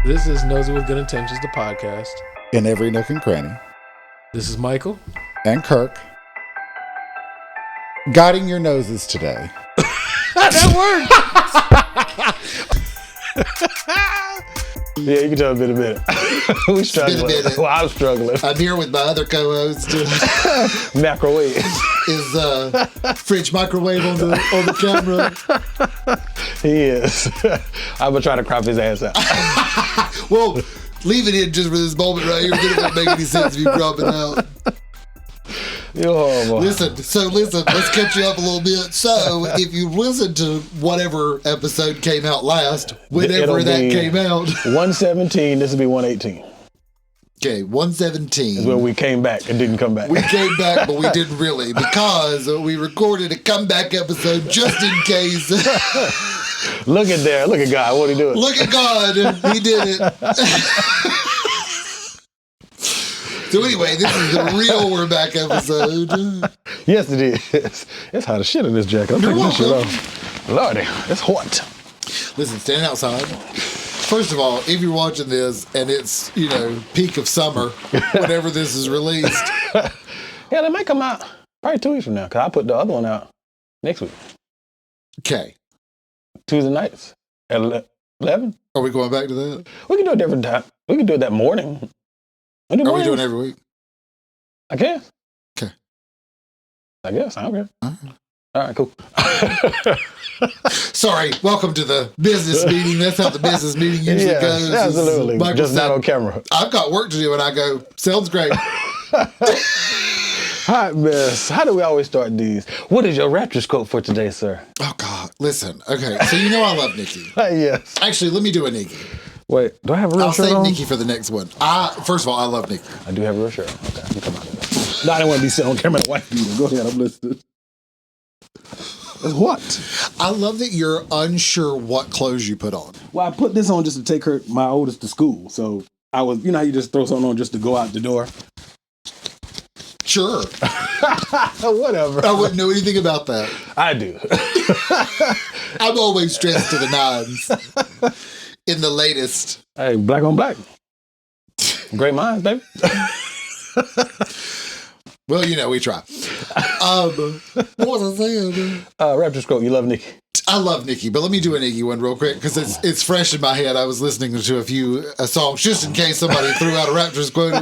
This is Nosey with Good Intentions, the podcast. In every nook and cranny. This is Michael. And Kirk. Guiding your noses today. That worked! Yeah, you can tell it's been a minute. We struggling. Well, I'm struggling. I'm here with my other co-host. Microwave. Is fridge microwave on the camera? He is. I'm going to try to crop his ass out. Well, leave it in just for this moment right here. It doesn't make any sense if you crop it out. You're horrible. Listen, let's catch you up a little bit. So, if you listen to whatever episode came out last, whenever that came out. 117, this will be 118. Okay, 117. Is where we came back and didn't come back. We came back, but we didn't really, because we recorded a comeback episode just in case. Look at there. Look at God. What he doing? Look at God. He did it. So anyway, this is the real We're Back episode. Yes, it is. It's hot as shit in this jacket. I'm taking this shit off. Lordy, it's hot. Listen, standing outside. First of all, if you're watching this and it's, peak of summer, whenever this is released. Yeah, they might come out probably 2 weeks from now, because I put the other one out next week. Okay. Tuesday nights at 11. Are we going back to that? We can do a different time. We can do it that morning. Are we doing it every week? I guess. Okay. I guess. I don't care. All right, cool. Sorry, welcome to the business meeting. That's how the business meeting usually goes. Absolutely. Michael Just said, not on camera. I've got work to do, and I go, sounds great. Hot mess. How do we always start these? What is your raptress quote for today, sir? Oh, God. Listen. Okay, so I love Nikki. Yes. Actually, let me do a Nikki. Wait, do I have a real shirt on? I'll save Nikki for the next one. First of all, I love Nikki. I do have a real shirt on. Okay, you come out of there. No, I didn't want to be sitting on camera and white people. Go ahead, I'm listening. What? I love that you're unsure what clothes you put on. Well, I put this on just to take my oldest to school. So I was, how you just throw something on just to go out the door? Sure. Whatever. I wouldn't know anything about that. I do. I'm always dressed to the nines. In the latest. Hey, black on black. Great minds, baby. Well, we try. What was I saying? Raptress quote, you love Nikki. I love Nikki, but let me do a Nikki one real quick, because it's fresh in my head. I was listening to a few songs, just in case somebody threw out a Raptress quote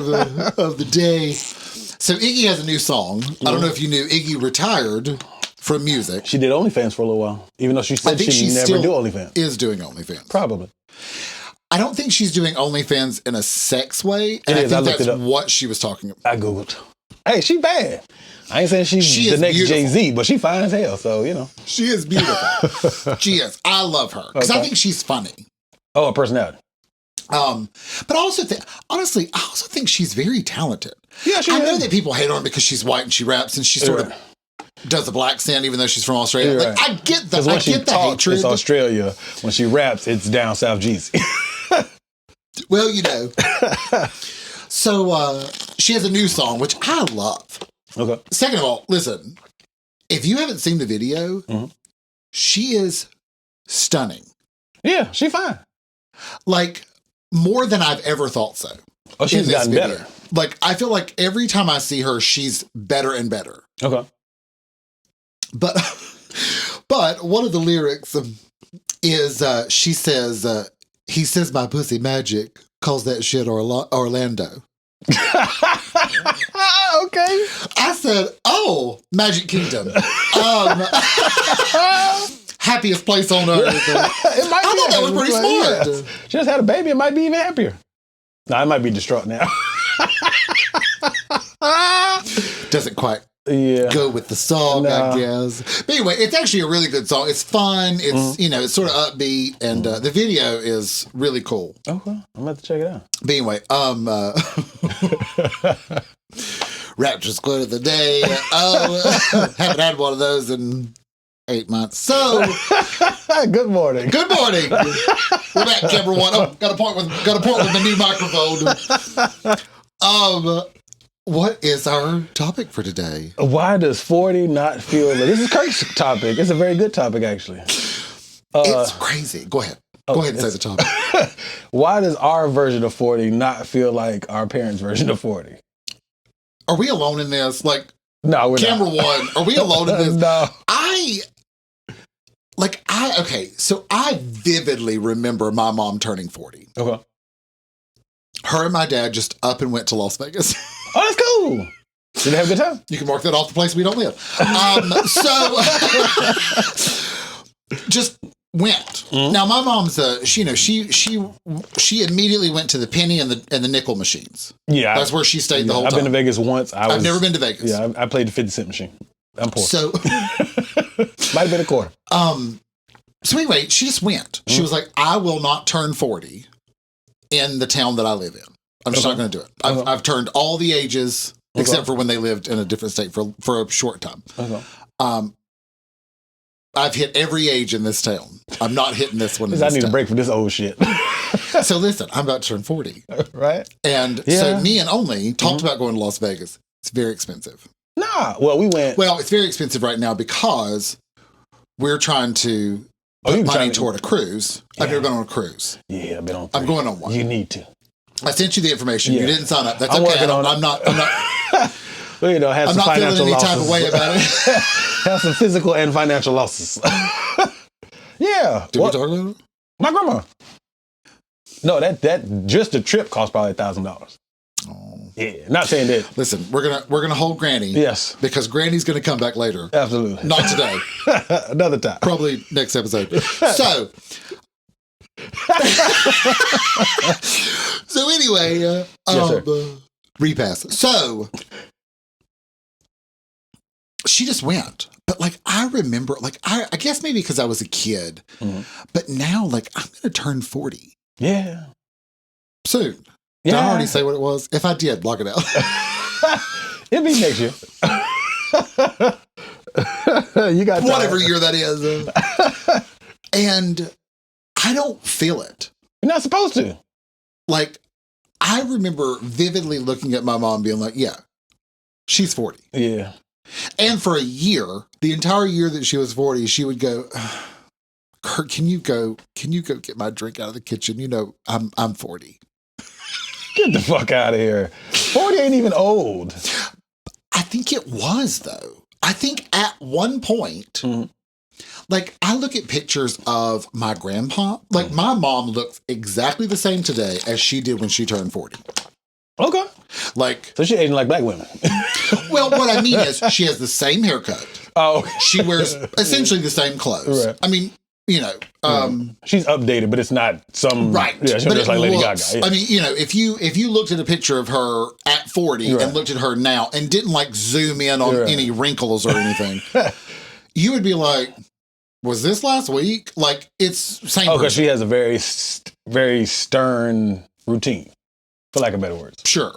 of the day. So Iggy has a new song. I don't know if you knew, Iggy retired from music. She did OnlyFans for a little while, even though she said she never do OnlyFans. Is doing OnlyFans. Probably. I don't think she's doing OnlyFans in a sex way, and I think that's what she was talking about. I Googled. Hey, she bad. I ain't saying she's the next Jay-Z, but she fine as hell, so, She is beautiful. She is. I love her, because I think she's funny. Oh, a personality. But I also think she's very talented. Yeah, I know that people hate on her because she's white and she raps and she sort of does the black accent, even though she's from Australia. Right. I get that. I get the hatred. It's Australia. When she raps, it's down South Jeezy. Well, So she has a new song, which I love. Okay. Second of all, listen, if you haven't seen the video, she is stunning. Yeah, she fine. Like, more than I've ever thought so. Oh, she's gotten better. Like, I feel like every time I see her, she's better and better. Okay. But one of the lyrics is, she says, he says my pussy magic, calls that shit Orlando. Okay. I said, oh, Magic Kingdom. Happiest place on earth. I thought that was pretty smart. Yeah. She just had a baby. It might be even happier. No, I might be distraught now. Doesn't quite go with the song, I guess. But anyway, it's actually a really good song. It's fun. It's, it's sort of upbeat. And the video is really cool. Okay. I'm going to check it out. But anyway, Raptress quote of the day. Haven't had one of those in 8 months. So, good morning. Good morning. We're back, camera one. Oh, got a point with the new microphone. What is our topic for today? Why does 40 not feel... This is Kirk's topic. It's a very good topic, actually. It's crazy. Go ahead. Go ahead and say the topic. Why does our version of 40 not feel like our parents' version of 40? Are we alone in this? Like, No, we're camera not. one, are we alone in this? No. So I vividly remember my mom turning 40. Okay. Her and my dad just up and went to Las Vegas. Oh, that's cool. Did they have a good time? You can mark that off the place we don't live. Just went. Now my mom's she immediately went to the penny and the nickel machines. Yeah. That's where she stayed the whole time. I've been to Vegas once. I've never been to Vegas. Yeah, I played the 50 cent machine. I'm poor. So Might have been a quarter. So anyway, she just went. She was like, I will not turn 40 in the town that I live in. I'm just not going to do it. I've turned all the ages except for when they lived in a different state for a short time. I've hit every age in this town. I'm not hitting this one. I need a break from this old shit. So listen, I'm about to turn 40. Right? And so me and Only talked about going to Las Vegas. It's very expensive. Nah. Well, we went. Well, it's very expensive right now because we're trying to put money toward a cruise. Yeah. I've never been on a cruise. Yeah, I've been on 3. I'm going on one. You need to. I sent you the information. Yeah. You didn't sign up. That's I'm okay. I'm not well, you know, have I'm some not feeling financial any losses. type of way about it. Have some physical and financial losses. Yeah. Did we talk about it? My grandma. No, that just the trip cost probably $1,000. Oh. Yeah. Not saying that. Listen, we're gonna hold Granny. Yes. Because Granny's gonna come back later. Absolutely. Not today. Another time. Probably next episode. So anyway, Yes, sir. repass. So she just went. But like I remember, like I guess maybe because I was a kid, but now like I'm gonna turn 40. Yeah. Soon. Yeah. Did I already say what it was? If I did, block it out. It'll be next year. You got whatever year that is. And I don't feel it. You're not supposed to. Like, I remember vividly looking at my mom being like, yeah, she's 40. Yeah. And for a year, the entire year that she was 40, she would go, Kurt, can you go get my drink out of the kitchen? You know, I'm 40. Get the fuck out of here. 40 ain't even old. I think it was, though. I think at one point, like I look at pictures of my grandpa, like my mom looks exactly the same today as she did when she turned 40. Okay. Like, so she aging like black women. Well, what I mean is she has the same haircut. Oh. She wears essentially the same clothes. Right. I mean, you know, she's updated, but it's not some right. Yeah, she's just like Lady Gaga. Yeah. I mean, you know, if you looked at a picture of her at 40 and looked at her now and didn't like zoom in on any wrinkles or anything, you would be like, was this last week? Like it's same. Oh, because she has a very, very stern routine, for lack of better words. Sure.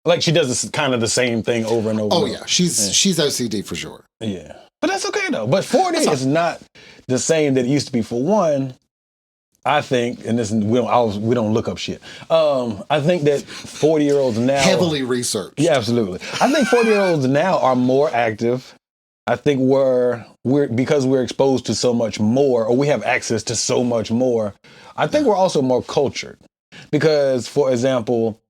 Like she does this, kind of the same thing over and over. Oh yeah, she's OCD for sure. Yeah, but that's okay though. But 40 is not the same that it used to be. For one, I think, and this we don't look up shit. I think that 40-year-olds now heavily researched. Yeah, absolutely. I think 40-year-olds now are more active. I think we're because we're exposed to so much more, or we have access to so much more. I think we're also more cultured because, for example,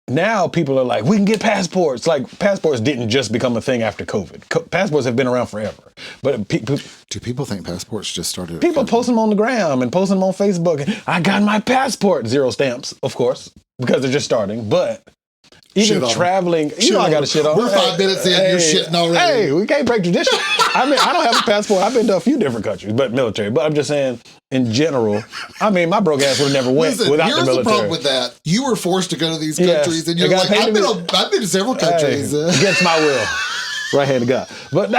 now people are like, we can get passports. Like passports didn't just become a thing after COVID. Passports have been around forever. But do people think passports just started? People post them on the gram and post them on Facebook. I got my passport. 0 stamps, of course, because they're just starting. But even traveling, you know, I got to shit on. We're 5 minutes in, you're shitting already. Hey, we can't break tradition. I mean, I don't have a passport. I've been to a few different countries, but military. But I'm just saying, in general, I mean, my broke ass would have never went without the military. Here's the problem with that. You were forced to go to these countries, and you're like, I've been to several countries. Against my will. Right hand to God. But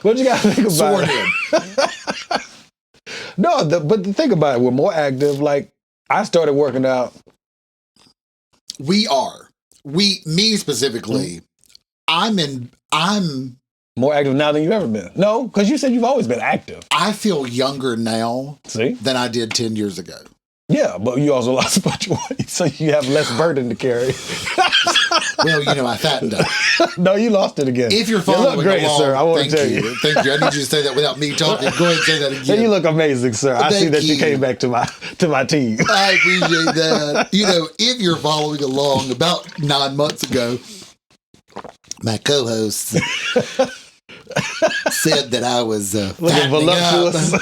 what you got to think about it. No, but think about it. We're more active. Like, I started working out. Me specifically, I'm more active now than you've ever been. No, because you said you've always been active. I feel younger now than I did 10 years ago. Yeah, but you also lost a bunch of weight, so you have less burden to carry. Well, I fattened up. No, you lost it again. If you're you following look great, along, sir. I want to tell thank you. Thank you. I need you to say that without me talking. Go ahead and say that Yeah, again. you look amazing, sir. I see Thank that you you. came back to my team. I appreciate that. If you're following along, about 9 months ago, my co-host said that I was Looking fattening voluptuous. up.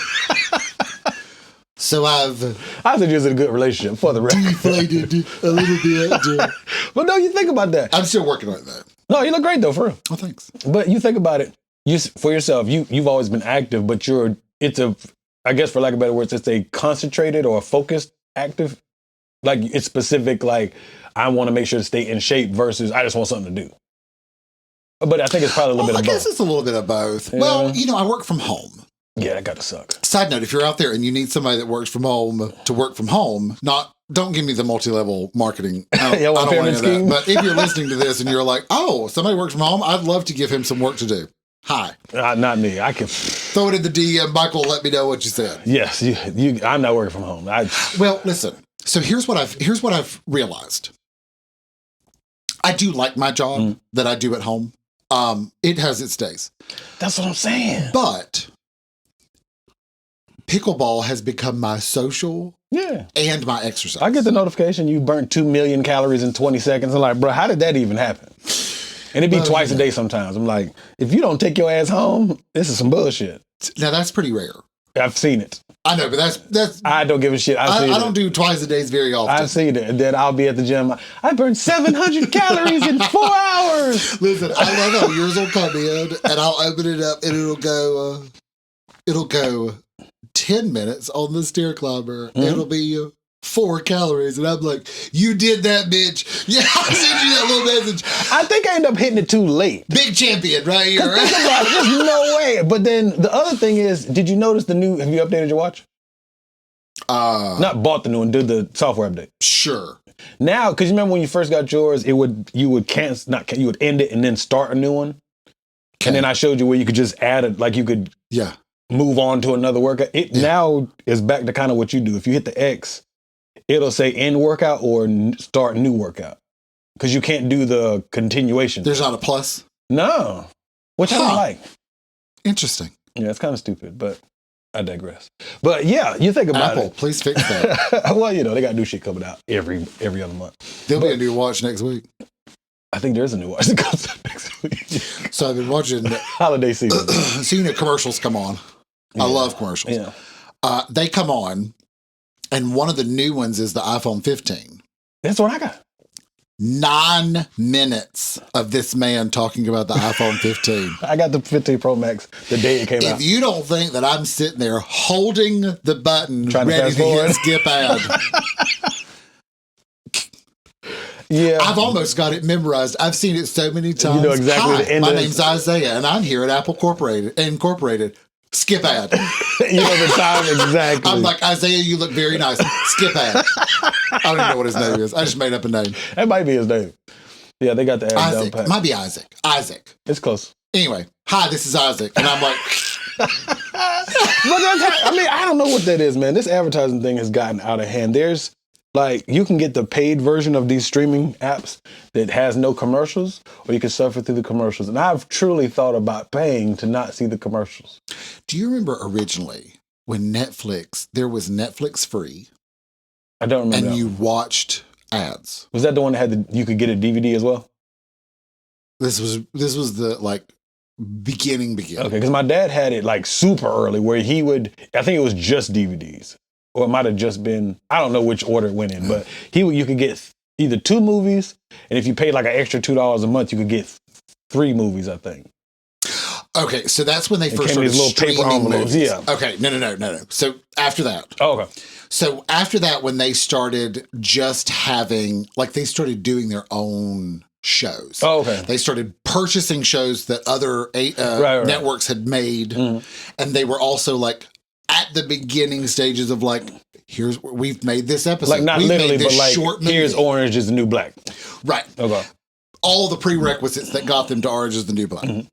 So I said you was in a good relationship, for the record. deflated a little bit. But no, you think about that. I'm still working on it, though. No, you look great, though, for real. Oh, thanks. But you think about it, for yourself, you've always been active, but I guess for lack of better words, it's a concentrated or a focused active. Like, it's specific, like, I want to make sure to stay in shape versus I just want something to do. But I think it's probably a little bit of both. I guess it's a little bit of both. Yeah. Well, I work from home. Yeah, that got to suck. Side note, if you're out there and you need somebody that works from home to work from home, don't give me the multi-level marketing. I don't want any of that. But if you're listening to this and you're like, oh, somebody works from home, I'd love to give him some work to do. Hi. Not me. I can throw it in the DM. Michael, let me know what you said. Yes, I'm not working from home. Well, listen. So here's what I've realized. I do like my job that I do at home. It has its days. That's what I'm saying. But pickleball has become my social and my exercise. I get the notification you burnt 2 million calories in 20 seconds. I'm like, bro, how did that even happen? And it'd be twice a day sometimes. I'm like, if you don't take your ass home, this is some bullshit. Now that's pretty rare. I've seen it. I know, but that's I don't give a shit. I don't do twice a day very often. I've seen it. And then I'll be at the gym. I burned 700 calories in 4 hours. Listen, I love how yours will come in and I'll open it up and it'll go 10 minutes on the stair climber. It'll be 4 calories. And I'm like, you did that, bitch. Yeah, I sent you that little message. I think I end up hitting it too late. Big champion right here. Think about it. There's no way. But then the other thing is, did you notice have you updated your watch? Not bought the new one, did the software update. Sure. Now, because you remember when you first got yours, you would you would end it and then start a new one. Okay. And then I showed you where you could just add it, like you could move on to another workout. It now is back to kind of what you do. If you hit the X, it'll say end workout or start new workout. Because you can't do the continuation. There's not a plus? No. Which I don't like. Interesting. Yeah, it's kind of stupid, but I digress. But yeah, you think about Apple, please fix that. Well, they got new shit coming out every other month. There'll be a new watch next week. I think there's a new watch that comes out next week. So I've been watching holiday season. Seeing commercials come on. Yeah. I love commercials. Yeah. They come on, and one of the new ones is the iPhone 15. That's what I got. 9 minutes of this man talking about the iPhone 15. I got the 15 Pro Max the day it came out. If you don't think that I'm sitting there holding the button Trying ready to hit skip ad. Yeah. I've almost got it memorized. I've seen it so many times. You know exactly the end my of name's Isaiah, and I'm here at Apple Incorporated. Skip ad. You know the time exactly. I'm like, Isaiah, you look very nice. Skip ad. I don't even know what his name is. I just made up a name. That might be his name. Yeah, they got the ad Isaac. down pat. Might be Isaac. Isaac. It's close. Anyway, hi, this is Isaac. And I'm like... But I don't know what that is, man. This advertising thing has gotten out of hand. There's you can get the paid version of these streaming apps that has no commercials, or you can suffer through the commercials. And I've truly thought about paying to not see the commercials. Do you remember originally when there was Netflix free? I don't remember. And you watched ads. Was that the one that had you could get a DVD as well? This was the beginning. Okay, because my dad had it super early where I think it was just DVDs. Or it might have just been, I don't know which order it went in, but you could get either 2 movies, and if you paid an extra $2 a month, you could get 3 movies, I think. Okay, so that's when they first started these little paper envelopes. Movies. Yeah. Okay, no. So after that. Oh, okay. So after that, when they started just having, they started doing their own shows. Oh, okay. They started purchasing shows that other networks had made, and they were also at the beginning stages of we've made this episode. Not we've literally, but short movie. Here's Orange is the New Black. Right. Okay. All the prerequisites that got them to Orange is the New Black. Mm-hmm.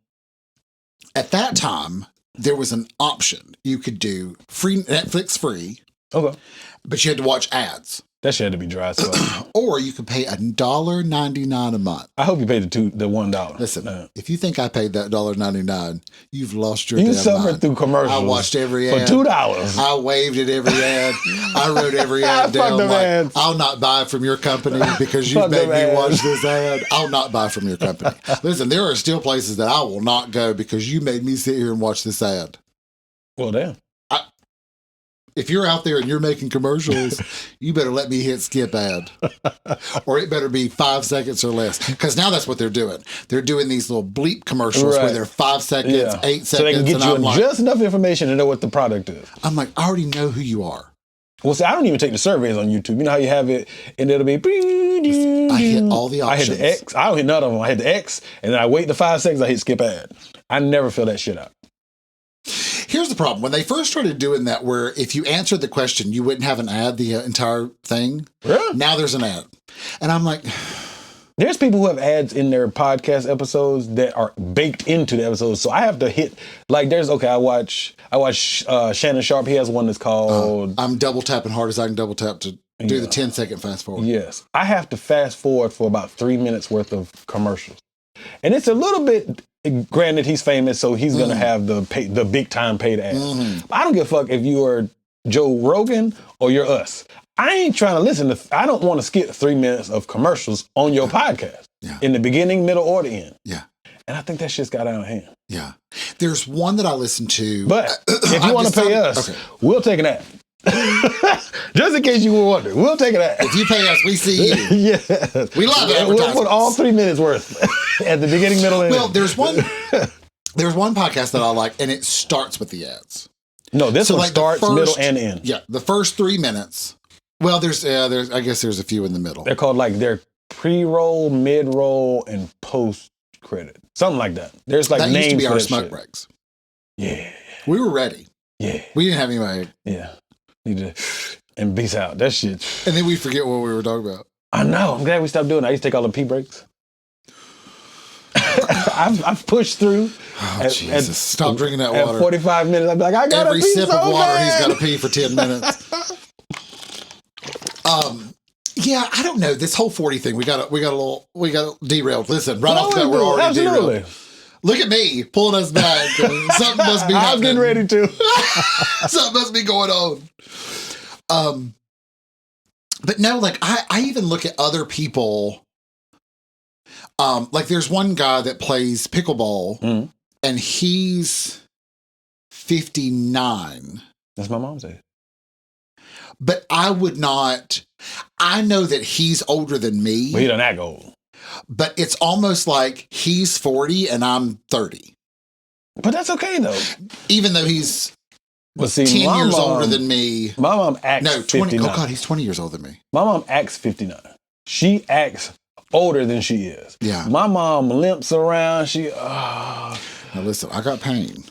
At that time, there was an option. You could do free Netflix free, Okay. but you had to watch ads. That shit had to be dry as fuck. Or you could pay $1.99 a month. I hope you paid the $1. Listen, if you think I paid that $1.99, you've lost your You damn suffered mind. through commercials. I watched every for ad. $2. I waved at every ad. I wrote every ad Fuck down them like, ads. I'll not buy from your company because you Fuck made them me ads. watch this ad. I'll not buy from your company. Listen, there are still places that I will not go because you made me sit here and watch this ad. Well, damn. If you're out there and you're making commercials, you better let me hit skip ad. Or it better be 5 seconds or less. Because now that's what they're doing. They're doing these little bleep commercials where Right. they're 5 seconds, 8 seconds. So they can get and you I'm like, just enough information to know what the product is. I already know who you are. Well, see, I don't even take the surveys on YouTube. You know how you have it, and it'll be. I hit all the I hit options. the X. I don't hit none of them. I hit the X, and then I wait the 5 seconds. I hit skip ad. I never fill that shit out. Here's the problem. When they first started doing that, where if you answered the question, you wouldn't have an ad the entire thing. Really? Now there's an ad. And I'm like, There's people who have ads in their podcast episodes that are baked into the episodes. So I have to hit, like, I watch Shannon Sharp. He has one that's called. I'm double tapping hard as I can double tap to do the 10-second fast forward. Yes. I have to fast forward for about 3 minutes worth of commercials. And it's a little bit, granted, he's famous, so he's going to have the big time paid ads. I don't give a fuck if you are Joe Rogan or you're us. I ain't trying to listen to, I don't want to skip 3 minutes of commercials on your podcast in the beginning, middle, or the end. Yeah. And I think that shit's got out of hand. Yeah. There's one that I listen to. But if you want to pay us, we'll take an ad. Just in case you were wondering, we'll take an ad. If you pay us, we see you. Yeah. We love it. We'll put all 3 minutes worth at the beginning, middle, and Well, end. there's one podcast that I like, and it starts with the ads. No, this So, one like, the starts, first- middle, and end. Yeah, the first 3 minutes. Well, I guess there's a few in the middle. They're called like their pre-roll, mid-roll, and post-credit. Something like that. There's like That names used to be for our that smoke shit. breaks. Yeah, We were ready. yeah, We didn't have anybody. yeah. Need to and peace out. That shit. And then we forget what we were talking about. I know. I'm glad we stopped doing it. I used to take all the pee breaks. I've pushed through. Oh, Jesus. Stop drinking that At water. 45 minutes, I'm like, I gotta Every pee sip so of water, bad. he's got to pee for 10 minutes. Yeah, I don't know. This whole 40 thing, we got derailed. Listen, right off the bat, we're already Absolutely. derailed. Look at me pulling us back. Something must be happening. I was getting ready to. Something must be going on. But no, like I even look at other people. Like there's one guy that plays pickleball, and he's 59. That's my mom's age. But I would not. I know that he's older than me. But he done act old. But it's almost like he's 40 and I'm 30. But that's okay though. Even though he's But see, 10 my years mom- older than me. My mom acts No, 20. 59. Oh, God, he's 20 years older than me. My mom acts 59. She acts older than she is. Yeah. My mom limps around. She, Now, listen, I got pain.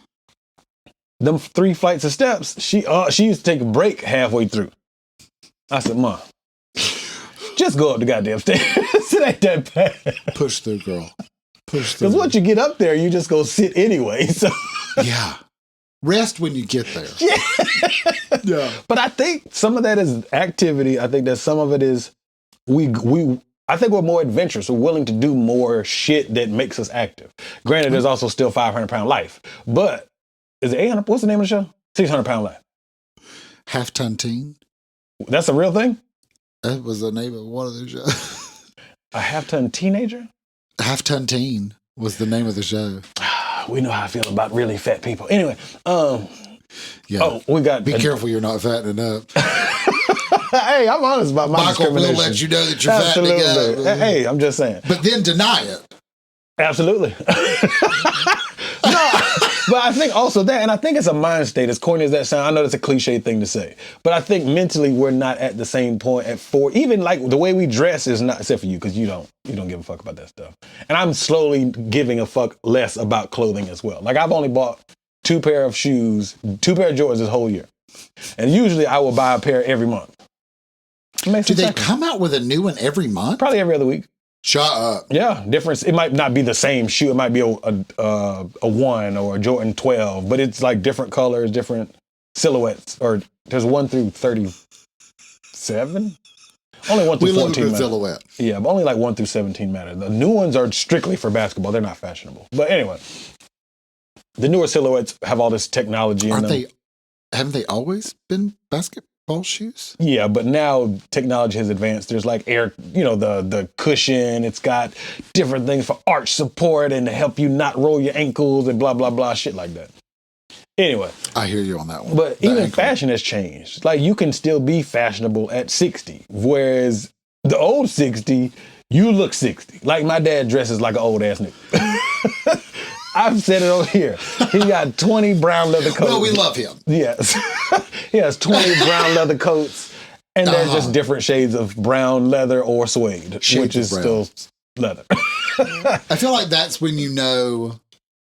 them 3 flights of steps, she used to take a break halfway through. I said, Mom, just go up the goddamn stairs. It ain't that bad. Push through, girl. Push through. Because once you get up there, you just go sit anyway. So, Yeah. Rest when you get there. Yeah. but I think some of that is activity. I think that some of it is I think we're more adventurous. We're willing to do more shit that makes us active. Granted, there's also still 500-pound life, but is it 800? What's the name of the show? 600-pound life. Half-ton teen. That's a real thing? That was the name of one of the shows. A half-ton teenager? Half-ton teen was the name of the show. We know how I feel about really fat people. Anyway, Yeah. oh, we got... Be careful you're not fattening up. Hey, I'm honest about my Michael will discrimination. let you know that you're fattening Absolutely. up. Hey, I'm just saying. But then deny it. Absolutely. No, but I think also that, and I think it's a mind state, as corny as that sounds. I know that's a cliche thing to say, but I think mentally we're not at the same point at 4. Even like the way we dress is not, except for you, because you don't give a fuck about that stuff. And I'm slowly giving a fuck less about clothing as well. Like I've only bought 2 pair of shoes, 2 pair of Jordans this whole year, and usually I will buy a pair every month. Do they come out with a new one every month? Probably every other week. Shut up. Yeah, difference. It might not be the same shoe. It might be a 1 or a Jordan 12, but it's like different colors, different. silhouettes, or there's 1 through 37. Only 1 through We love a 14 good matter. silhouette. Yeah, but only like 1 through 17 matter. The new ones are strictly for basketball. They're not fashionable. But anyway, the newer silhouettes have all this technology in them. Haven't they always been basketball shoes? Yeah, but now technology has advanced. There's like air, the cushion. It's got different things for arch support and to help you not roll your ankles and blah, blah, blah, shit like that. Anyway. I hear you on that one. But even fashion has changed. Like, you can still be fashionable at 60, whereas the old 60, you look 60. Like, my dad dresses like an old ass nigga. I've said it over here. He got 20 brown leather coats. Well, we love him. Yes. He has 20 brown leather coats, and they're just different shades of brown leather or suede, which is still leather. I feel like that's when you know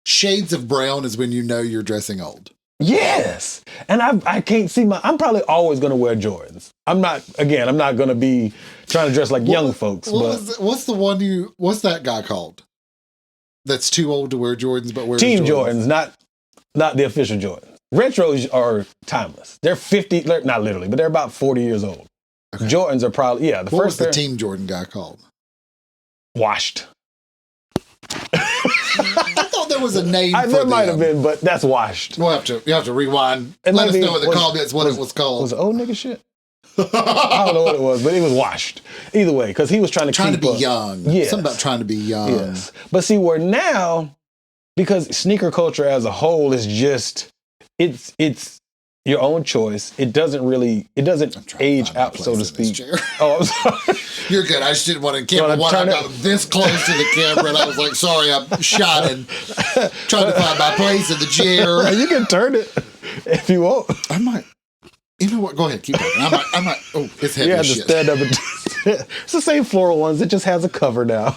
shades of brown is when you know you're dressing old. Yes. And I can't see I'm probably always going to wear Jordans. I'm not going to be trying to dress like young folks. What's that guy called? That's too old to wear Jordans, but wears Team Jordans, not the official Jordans. Retros are timeless. They're 50, not literally, but they're about 40 years old. Okay. Jordans are probably, what was the Team Jordan guy called? Washed. I thought there was a name for there might have been, but that's washed. You have to rewind and let us know what the comments what it was called. Was it old nigga shit? I don't know what it was, but it was washed. Either way, because he was trying to be young. Yes. Something about trying to be young. Yes. But see, we're now, because sneaker culture as a whole is just, it's your own choice. It doesn't age out, so to speak. Oh, I'm sorry. You're good. I just didn't want to camera one. I got this close to the camera, and I was like, sorry, I'm shot and trying to find my place in the chair. You can turn it if you want. I might. You know what? Go ahead. Keep talking. I might. Oh, it's heavy as shit. You have to stand up. It's the same floral ones. It just has a cover now.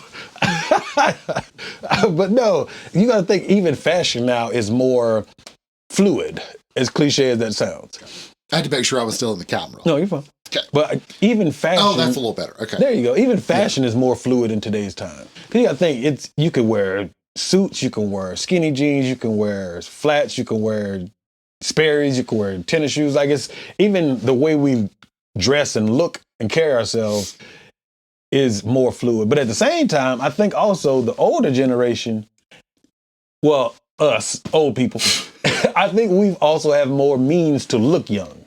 But no, you got to think even fashion now is more fluid, as cliche as that sounds. I had to make sure I was still in the camera. No, you're fine. Okay. But even fashion... Oh, that's a little better. Okay. There you go. Even fashion is more fluid in today's time. Because you got to think, you could wear suits, you can wear skinny jeans, you can wear flats, you can wear Sperry's, you can wear tennis shoes. I guess even the way we dress and look and carry ourselves is more fluid. But at the same time, I think also the older generation, well, us, old people, I think we've also have more means to look young.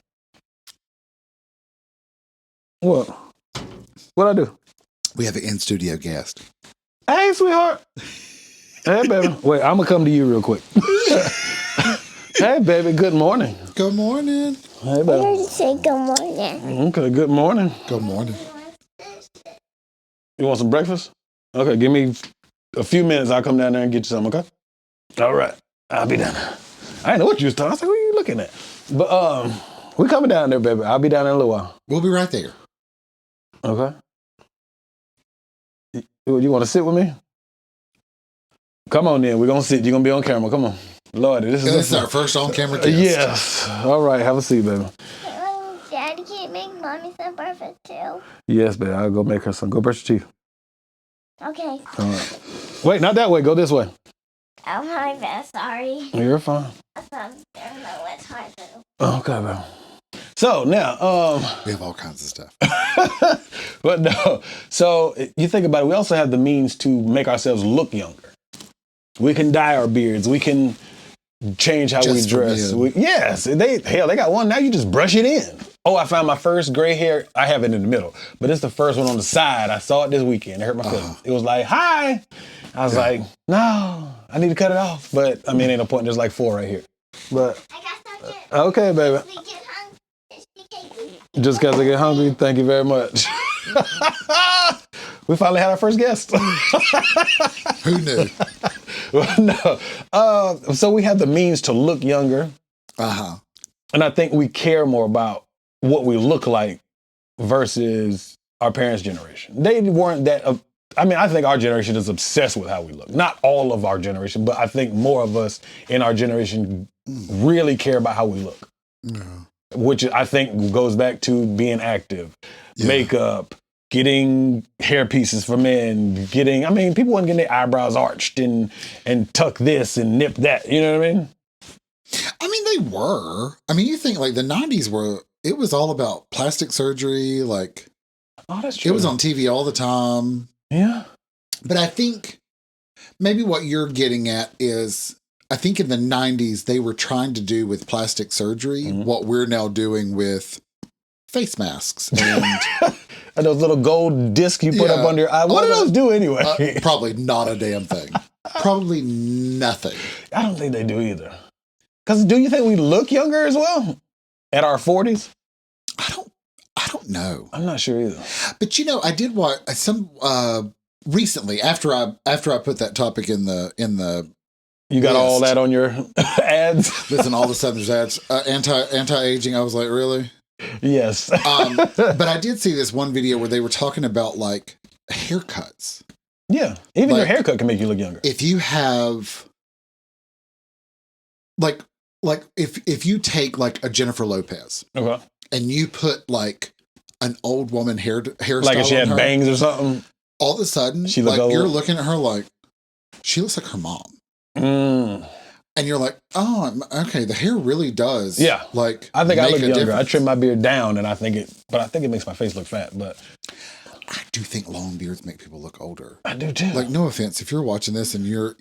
What? What'd I do? We have an in-studio guest. Hey, sweetheart. Hey, baby. Wait, I'm going to come to you real quick. Hey, baby. Good morning. Good morning. Hey, baby. I say good morning. Okay, good morning. Good morning. You want some breakfast? Okay, give me a few minutes. I'll come down there and get you some, okay? All right. I'll be down there. I didn't know what you was talking. I was like, what are you looking at? But we coming down there, baby. I'll be down there in a little while. We'll be right there. Okay. You want to sit with me? Come on then. We're going to sit. You're going to be on camera. Come on. Lordy, this is our first on-camera guest. Yes. All right. Have a seat, baby. Daddy can't make mommy some breakfast too. Yes, baby. I'll go make her some. Go brush your teeth. Okay. All right. Wait, not that way. Go this way. Oh, my bad. Sorry. You're fine. I thought there was no what's hard to do. Okay, baby. So now, we have all kinds of stuff. But no. So you think about it, we also have the means to make ourselves look younger. We can dye our beards. We can change how we dress. They got one now. You just brush it in. Oh, I found my first gray hair. I have it in the middle, but it's the first one on the side. I saw it this weekend. It hurt my feelings. It was like, hi. I was like, no, I need to cut it off. But I mean, ain't no point. There's like 4 right here. But I got something. Okay, baby. We get hungry. Just because I get hungry, thank you very much. We finally had our first guest. Who knew? Well, no. So we have the means to look younger. Uh-huh. And I think we care more about what we look like versus our parents' generation. They weren't that... I think our generation is obsessed with how we look. Not all of our generation, but I think more of us in our generation really care about how we look. Yeah. Which I think goes back to being active, makeup, getting hair pieces for men, people weren't getting their eyebrows arched and tuck this and nip that. You know what I mean? I mean, they were. I mean, you think like the 90s were, it was all about plastic surgery. Like, Oh, that's true. it was on TV all the time. Yeah. But I think maybe what you're getting at is, I think in the 90s, they were trying to do with plastic surgery what we're now doing with face masks. And And those little gold discs you put up under your eye. What do those do anyway? probably not a damn thing. Probably nothing. I don't think they do either. Because do you think we look younger as well at our 40s? I don't know. I'm not sure either. But you know, I did watch some recently after I put that topic in the You got all list. that on your ads? Listen, all of a sudden there's ads anti-aging. I was like, really? Yes. But I did see this one video where they were talking about like haircuts. Yeah. Even your Like, haircut can make you look younger. If you have like if you take like a Jennifer Lopez Okay. and you put like an old woman hairstyle Like if she on had her, bangs or something. all of a sudden She look like old. you're looking at her like she looks like her mom. Mm. And you're like, oh, okay, the hair really does. Yeah. Like, I think I make look a younger. I difference. trim my beard down and I think it makes my face look fat, but I do think long beards make people look older. I do too. Like, no offense, if you're watching this and you're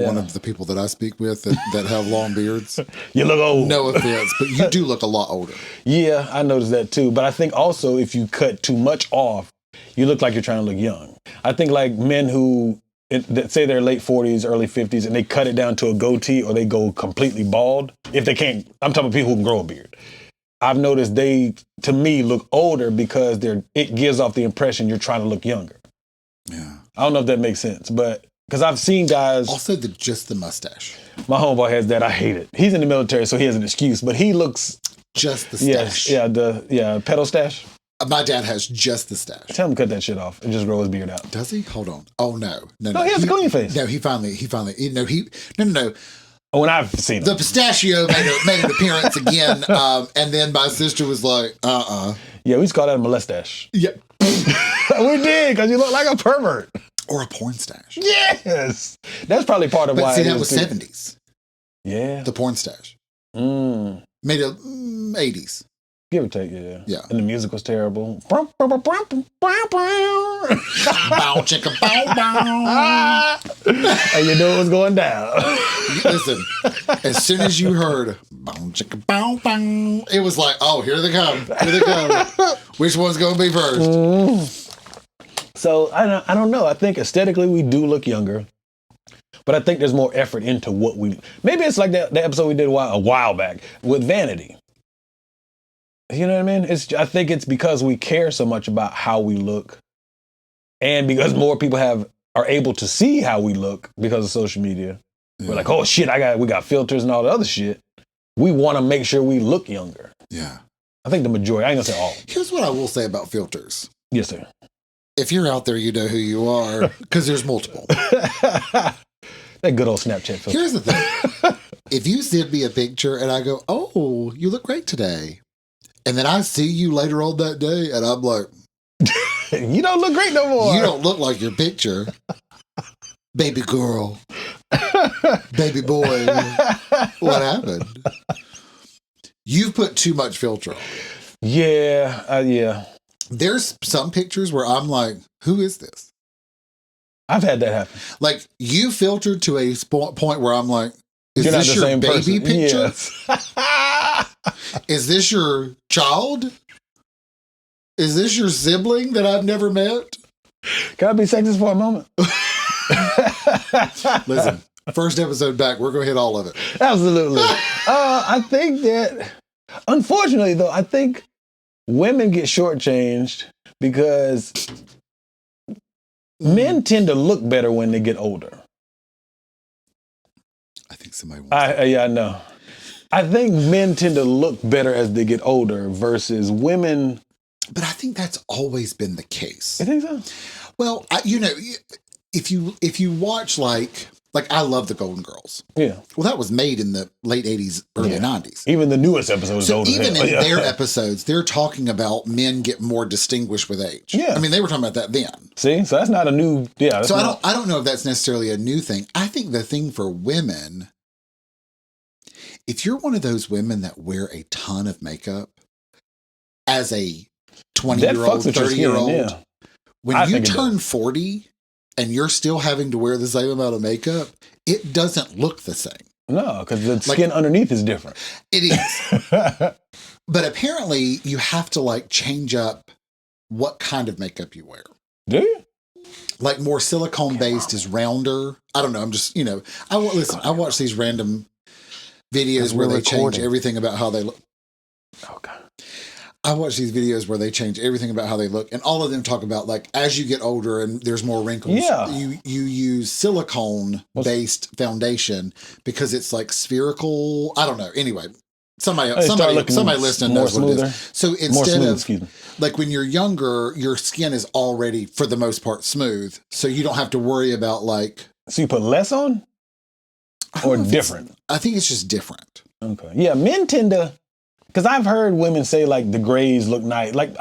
one of the people that I speak with that have long beards, you look old. no offense, but you do look a lot older. Yeah, I noticed that too. But I think also if you cut too much off, you look like you're trying to look young. I think like men who that say they're late 40s, early 50s, and they cut it down to a goatee or they go completely bald. If they can't, I'm talking about people who can grow a beard. I've noticed they, to me, look older because it gives off the impression you're trying to look younger. Yeah. I don't know if that makes sense, but because I've seen guys. Also, just the mustache. My homeboy has that. I hate it. He's in the military, so he has an excuse, but he looks. Just the stash. Pedal stash. My dad has just the stash. Tell him to cut that shit off and just grow his beard out. Does he? Hold on. Oh, no. No, he has a clean face. No, he finally, no. When I've seen The him. pistachio made an appearance again. And then my sister was like, Yeah, we used to call that a molestache. Yeah. We did, because you look like a pervert. Or a porn stash. Yes. That's probably part of But why. see, it that is was too. 70s. Yeah. The porn stash. Mm. Made it 80s. Give or take, yeah. Yeah. And the music was terrible. Bow, chicka, bow, bow. And you knew it was going down. Listen, as soon as you heard bow, chicka, bow, bow, it was like, oh, here they come. Here they come. Which one's going to be first? So I don't know. I think aesthetically we do look younger. But I think there's more effort into what we... Maybe it's like that episode we did a while back with vanity. You know what I mean? I think it's because we care so much about how we look, and because more people are able to see how we look because of social media. Yeah. We're like, oh shit, we got filters and all the other shit. We want to make sure we look younger. Yeah. I think the majority. I ain't gonna say all. Here's what I will say about filters. Yes, sir. If you're out there, you know who you are, because there's multiple. That good old Snapchat filter. Here's the thing. If you send me a picture and I go, oh, you look great today, and then I see you later on that day, and I'm like, You don't look great no more. you don't look like your picture. Baby girl. Baby boy. What happened? You've put too much filter on. Yeah. There's some pictures where I'm like, who is this? I've had that happen. Like, you filtered to a point where I'm like, is You're not this the your same baby person. picture? Yes. Is this your child? Is this your sibling that I've never met? Can I be sexist for a moment? Listen, first episode back, we're going to hit all of it. Absolutely. I think that, unfortunately, though, I think women get shortchanged because men tend to look better when they get older. I think somebody wants I know. I think men tend to look better as they get older versus women. But I think that's always been the case. You think so? Well, if you watch like I love the Golden Girls. Yeah. Well, that was made in the late 80s, early 90s. Even the newest episode is So older. even than in hell. their episodes, they're talking about men get more distinguished with age. Yeah. I mean, they were talking about that then. See, so that's not a new. Yeah. That's So not, I don't know if that's necessarily a new thing. I think the thing for women if you're one of those women that wear a ton of makeup as a 20-year-old, 30-year-old, yeah. when you turn 40 and you're still having to wear the same amount of makeup, it doesn't look the same. No, because the skin underneath is different. It is. But apparently you have to like change up what kind of makeup you wear. Do you? Like more silicone based is rounder. I don't know. I'm just, I watch these random videos where they change everything about how they look. Okay. I watch these videos where they change everything about how they look, and all of them talk about like as you get older and there's more wrinkles, you use silicone based foundation because it's like spherical. I don't know. Anyway, somebody listening knows what it is. So instead of like when you're younger, your skin is already for the most part smooth, so you don't have to worry about like. So you put less on, or different? I think it's just different. Okay. Yeah, men tend to. Because I've heard women say like the grays look nice. Like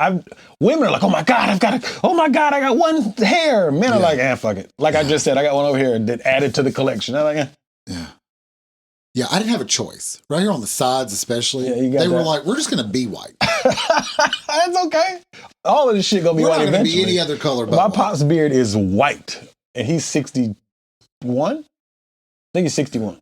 women are like, oh my God, I got one hair. Men are like, fuck it. Like I just said, I got one over here that added to the collection. I'm like, Yeah, I didn't have a choice. Right here on the sides especially. Yeah, they were like, we're just going to be white. That's okay. All of this shit going to be white eventually. We're not going to be any other color but my pop's beard is white. And he's 61? I think he's 61.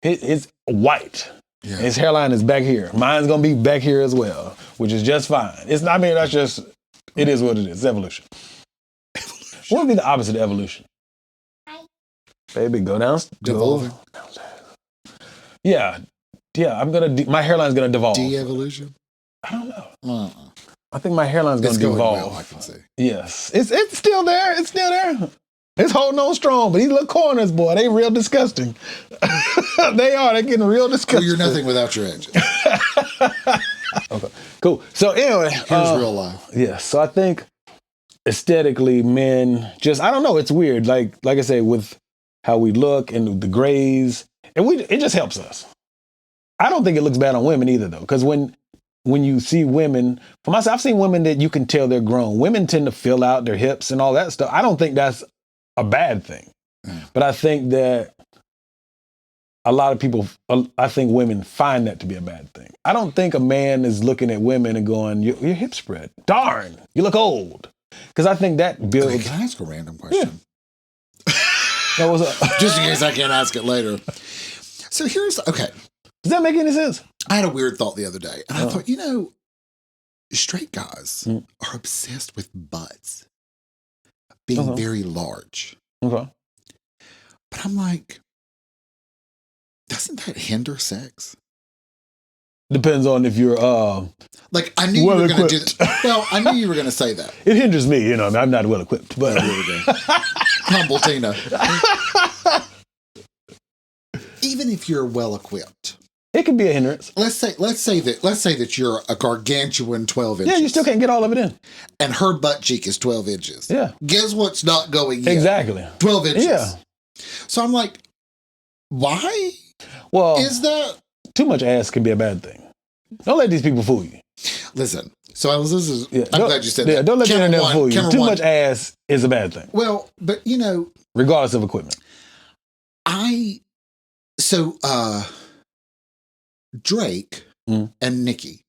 It's white. Yeah. His hairline is back here. Mine's going to be back here as well, which is just fine. It is what it is. It's evolution. What would be the opposite of evolution? Baby, go downstairs. Devolving. Yeah. My hairline's going to devolve. De-evolution? I don't know. I think my hairline's going to devolve. Well, I can see. Yes. It's still there. It's still there. It's holding on strong, but these little corners, boy, they real disgusting. They are. They're getting real disgusting. Well, you're nothing without your edges. Okay, cool. So anyway. Here's real life. Yeah, so I think aesthetically, men just, I don't know, it's weird. Like I say, with how we look and the grays, and it just helps us. I don't think it looks bad on women either, though, because when you see women, for myself, I've seen women that you can tell they're grown. Women tend to fill out their hips and all that stuff. I don't think that's a bad thing. But I think that a lot of people, I think women find that to be a bad thing. I don't think a man is looking at women and going, your hip spread. Darn, you look old. Because I think that builds. Okay, can I ask a random question? Yeah. What's up? Just in case I can't ask it later. So okay. Does that make any sense? I had a weird thought the other day. And I thought, straight guys are obsessed with butts being very large. Okay. But I'm like, doesn't that hinder sex? Depends on if you're like I knew you were going to do that. Well, I knew you were going to say that. It hinders me, I'm not well equipped. But humble Tina. Even if you're well equipped, it can be a hindrance. Let's say that you're a gargantuan 12 inches. Yeah, you still can't get all of it in. And her butt cheek is 12 inches. Yeah. Guess what's not going in? Exactly. 12 inches. Yeah. So I'm like, why? Well, is that too much ass can be a bad thing. Don't let these people fool you. Listen. So I'm glad you said that. Yeah, don't let the internet fool you. Too much ass is a bad thing. Well, but regardless of equipment. Drake and Nicki,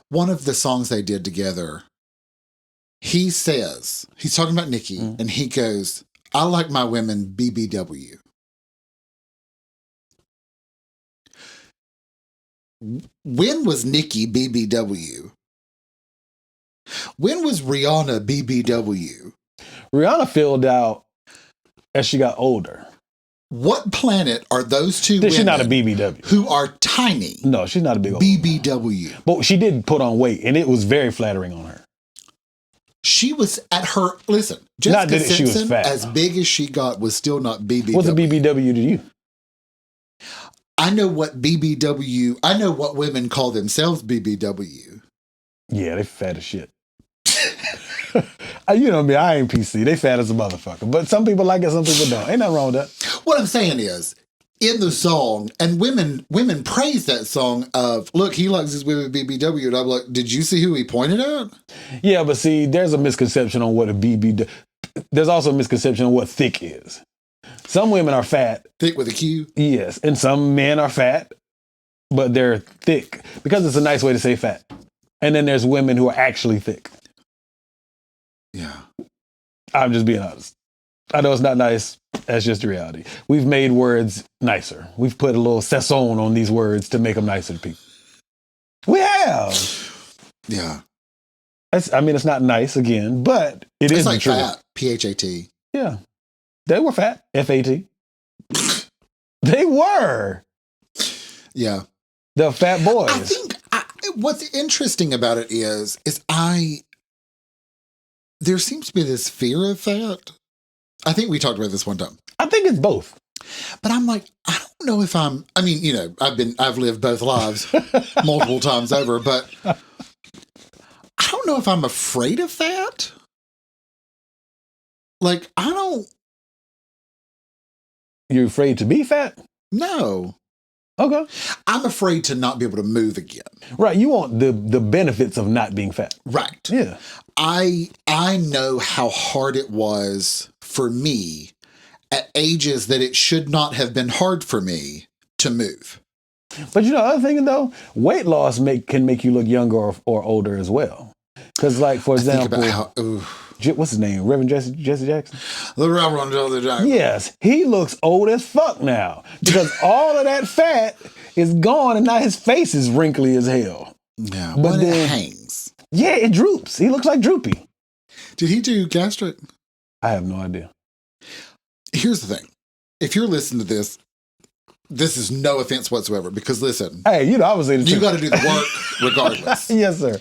one of the songs they did together, he's talking about Nicki, and he goes, I like my women BBW. When was Nicki BBW? When was Rihanna BBW? Rihanna filled out as she got older. What planet are those two women? She's not a BBW. Who are tiny. No, she's not a big old BBW. But she did put on weight, and it was very flattering on her. She was at her, listen, Jessica Simpson, she was fat, as big as she got, was still not BBW. What's a BBW to you? I know what women call themselves BBW. Yeah, they fat as shit. You know me, I ain't PC. They fat as a motherfucker. But some people like it, some people don't. Ain't nothing wrong with that. What I'm saying is, in the song, and women praise that song of, look, he likes his women BBW. And I'm like, did you see who he pointed at? Yeah, but see, there's a misconception on what a BBW. There's also a misconception on what thick is. Some women are fat. Thick with a Q? Yes. And some men are fat. but they're thick because it's a nice way to say fat. And then there's women who are actually thick. Yeah. I'm just being honest. I know it's not nice. That's just the reality. We've made words nicer. We've put a little saison on these words to make them nicer to people. We have. Yeah. It's not nice again, but it is like true. fat. PHAT. Yeah. They were fat. FAT. They were. Yeah. The fat boys. I think what's interesting about it is there seems to be this fear of fat. I think we talked about this one time. I think it's both. But I'm like, I don't know if I've lived both lives multiple times over, but I don't know if I'm afraid of fat. Like, You're afraid to be fat? No. Okay. I'm afraid to not be able to move again. Right. You want the benefits of not being fat. Right. Yeah. I know how hard it was for me at ages that it should not have been hard for me to move. But the other thing though, weight loss can make you look younger or older as well. Because like, for example, what's his name? Reverend Jesse Jackson? The Reverend Jesse Jackson. Yes. He looks old as fuck now because all of that fat is gone and now his face is wrinkly as hell. Yeah. But then it hangs. Yeah, it droops. He looks like Droopy. Did he do gastric? I have no idea. Here's the thing. If you're listening to this is no offense whatsoever because listen. Hey, I was in the You got to do the work regardless. Yes, sir.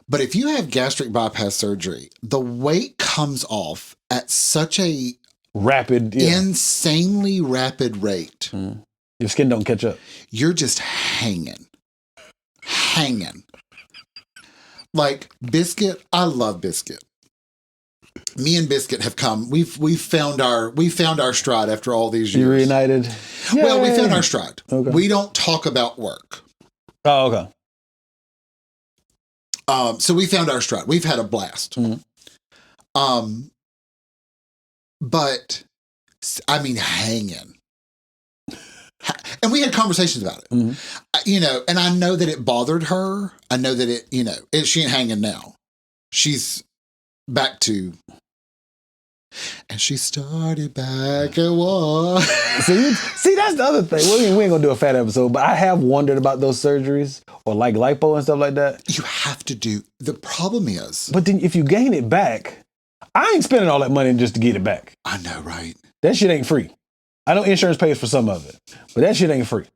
But if you have gastric bypass surgery, the weight comes off at such a rapid, insanely rapid rate. Mm. Your skin don't catch up. You're just hanging. Like Biscuit, I love Biscuit. Me and Biscuit have come. We've found our stride after all these years. You reunited? Well, we found our stride. Okay. We don't talk about work. Oh, okay. So we found our stride. We've had a blast. Mm-hmm. But I mean, hanging. And we had conversations about it, Mm-hmm. And I know that it bothered her. I know that she ain't hanging now. She's back to, and she started back at one. See, that's the other thing. We ain't gonna do a fat episode, but I have wondered about those surgeries or like lipo and stuff like that. You have to do, the problem is. But then if you gain it back, I ain't spending all that money just to get it back. I know, right? That shit ain't free. I know insurance pays for some of it, but that shit ain't free.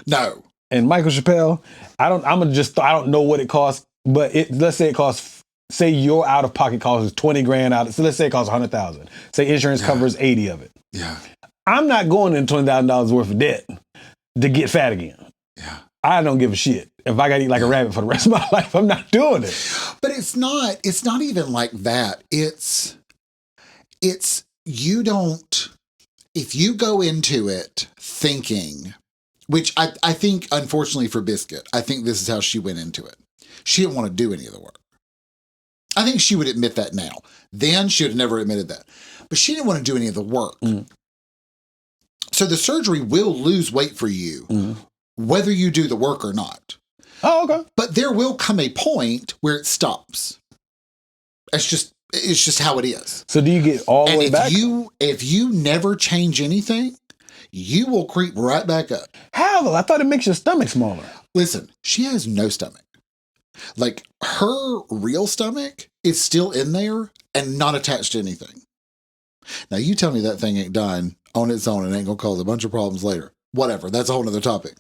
No. And Michael Chappelle, I don't know what it costs, but let's say it costs, say your out of pocket cost is 20 grand out. So let's say it costs 100,000. Say insurance covers 80 of it. Yeah. I'm not going in $20,000 worth of debt to get fat again. Yeah. I don't give a shit. If I got to eat like a rabbit for the rest of my life, I'm not doing it. But it's not even like that. It's you don't, if you go into it thinking, which I think, unfortunately for Biscuit, I think this is how she went into it. She didn't want to do any of the work. I think she would admit that now. Then she would have never admitted that. But she didn't want to do any of the work. Mm. So the surgery will lose weight for you, whether you do the work or not. Oh, okay. But there will come a point where it stops. It's just how it is. So do you get all the way back? If you never change anything, you will creep right back up. How though? I thought it makes your stomach smaller. Listen, she has no stomach. Like, her real stomach is still in there and not attached to anything. Now, you tell me that thing ain't done on its own and ain't going to cause a bunch of problems later. Whatever. That's a whole nother topic.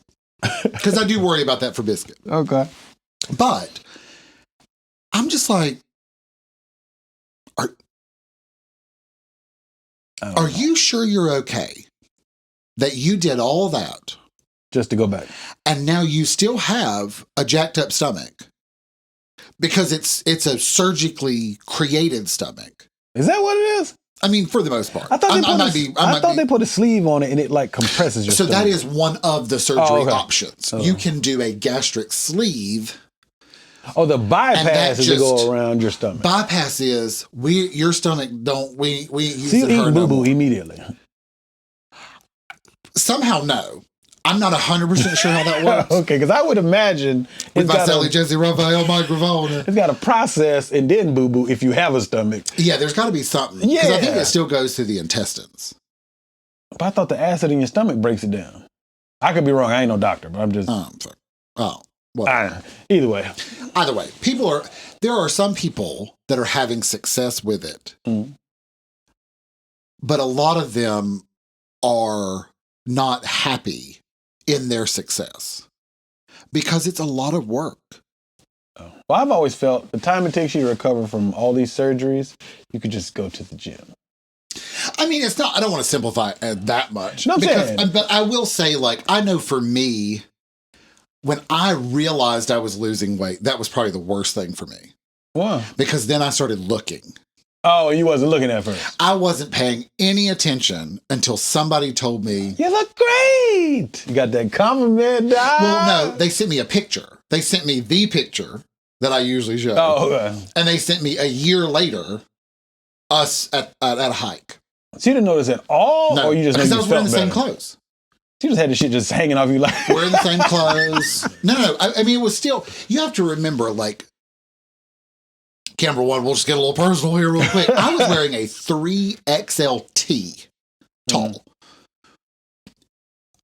Because I do worry about that for Biscuit. Okay. But I'm just like, are you sure you're okay that you did all that just to go back, and now you still have a jacked up stomach because it's a surgically created stomach? Is that what it is? I mean, for the most part. I thought they put a sleeve on it and it like compresses your stomach. That is one of the surgery options. You can do a gastric sleeve. Oh, the bypass is to go around your stomach. Bypass is your stomach we use so you it eat boo-boo immediately. Somehow no. I'm not 100% sure how that works. Okay, because I would imagine With my Sally Jesse Raphael microphone. it's got a process and then boo-boo if you have a stomach. Yeah, there's got to be something. Because I think it still goes through the intestines. But I thought the acid in your stomach breaks it down. I could be wrong. I ain't no doctor, but I'm just... Well. Either way. Either way, there are some people that are having success with it. Mm. But a lot of them are not happy in their success because it's a lot of work. Well, I've always felt the time it takes you to recover from all these surgeries, you could just go to the gym. I mean, it's not, I don't want to simplify it that much. No, but I will say, like, I know for me, when I realized I was losing weight, that was probably the worst thing for me. Wow. Because then I started looking. Oh, you wasn't looking at first. I wasn't paying any attention until somebody told me, you look great. You got that compliment. Well, no, they sent me a picture. They sent me the picture that I usually show. Oh, okay. And they sent me a year later, us at a hike. So you didn't notice at all? No, or you just because I maybe was wearing the felt same better? clothes. You just had the shit just hanging off you like... Wearing the same clothes. No. I mean, it was still, you have to remember, like, camera one, we'll just get a little personal here real quick. I was wearing a 3XLT tall.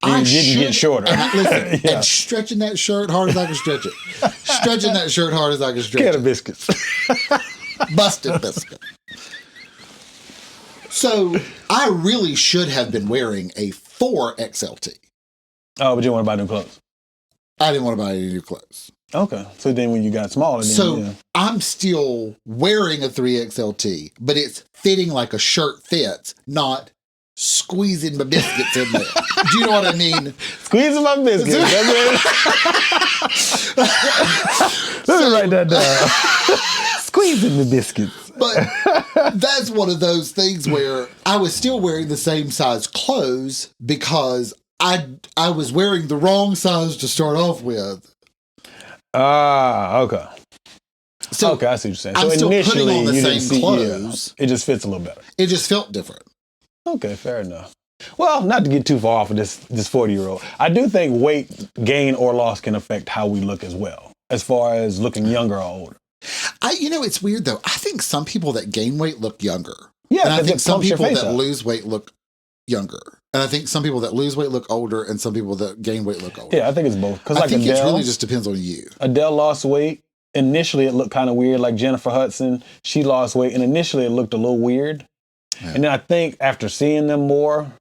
You didn't get shorter. And stretching that shirt hard as I could stretch it. Stretching that shirt hard as I could stretch Get it. a biscuits. Busted biscuit. So I really should have been wearing a 4XLT. Oh, but you didn't want to buy new clothes. I didn't want to buy any new clothes. Okay. So then when you got smaller, then, So I'm still wearing a 3XLT, but it's fitting like a shirt fits, not squeezing my biscuits in there. Do you know what I mean? Squeezing my biscuits. Let me write that down. Squeezing the biscuits. But that's one of those things where I was still wearing the same size clothes because I was wearing the wrong size to start off with. Ah, okay. So okay, I see what you're saying. I'm So still initially, putting on the you didn't same see, clothes. it just fits a little better. It just felt different. Okay, fair enough. Well, not to get too far off of this 40-year-old, I do think weight gain or loss can affect how we look as well, as far as looking younger or older. It's weird though. I think some people that gain weight look younger. Yeah, and I think some pumps your people face that up. lose weight look younger. And I think some people that lose weight look older, and some people that gain weight look older. Yeah, I think it's both. Because I like think it Adele, really just depends on you. Adele lost weight. Initially, it looked kind of weird. Like Jennifer Hudson, she lost weight, and initially it looked a little weird. Yeah. And then I think after seeing them more,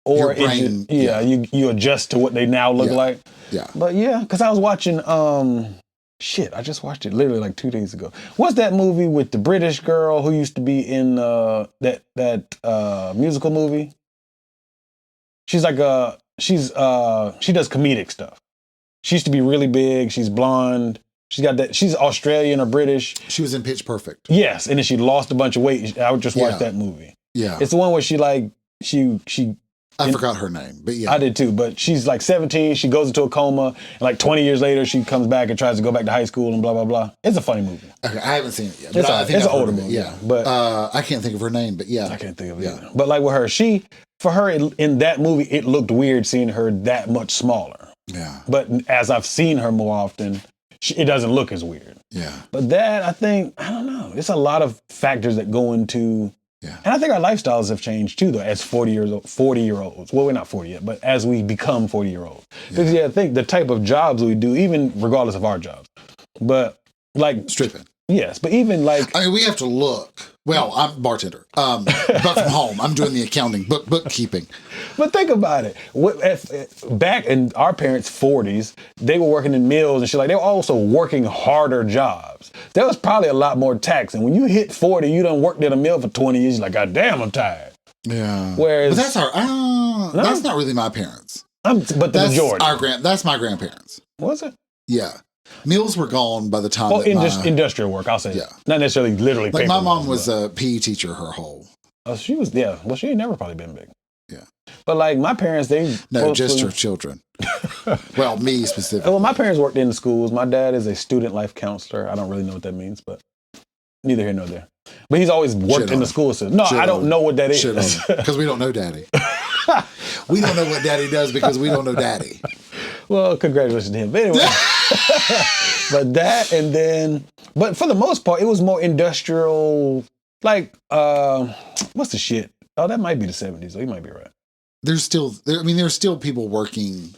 or Your brain, you adjust to what they now look like. Yeah. But yeah, because I was watching, I just watched it literally like 2 days ago. What's that movie with the British girl who used to be in that musical movie? She's like she does comedic stuff. She used to be really big. She's blonde. She's Australian or British. She was in Pitch Perfect. Yes, and then she lost a bunch of weight. I would just watch that movie. Yeah. It's the one where she I forgot her name, but yeah. I did too, but she's like 17, she goes into a coma, and like 20 years later, she comes back and tries to go back to high school and blah, blah, blah. It's a funny movie. Okay, I haven't seen it yet. It's, I think it's I've an heard older of it, movie. yeah. But I can't think of her name, but yeah. I can't think of it either. But like with her, for her in that movie, it looked weird seeing her that much smaller. Yeah. But as I've seen her more often, it doesn't look as weird. Yeah. But that, I don't know. It's a lot of factors that go into. Yeah. And I think our lifestyles have changed too, though, as 40-year-olds. Well, we're not 40 yet, but as we become 40-year-olds. Because, I think the type of jobs we do, even regardless of our jobs, but like... Stripping. Yes, but even like... I mean, we have to look. Well, I'm a bartender, but from home. I'm doing the accounting, bookkeeping. But think about it. Back in our parents' 40s, they were working in mills and shit. Like, they were also working harder jobs. There was probably a lot more tax. And when you hit 40, you done worked at a mill for 20 years, you're like, God damn, I'm tired. Yeah. Whereas... But that's not really my parents. But the majority. That's my grandparents. Was it? Yeah. Mills were gone by the time industrial work, I'll say. Yeah. Not necessarily literally like paper my mom mills, was a PE teacher her whole. Oh, she was, yeah. Well, she ain't never probably been big. Yeah. But like my parents, just her children. Well, me specifically. Well, my parents worked in the schools. My dad is a student life counselor. I don't really know what that means, but neither here nor there. But he's always worked in the school system. No, I don't know what that is. Because we don't know daddy. We don't know what daddy does because we don't know daddy. Well, congratulations to him. But anyway, but that and then, but for the most part, it was more industrial. Like, what's the shit? Oh, that might be the 70s. So you might be right. There's still people working.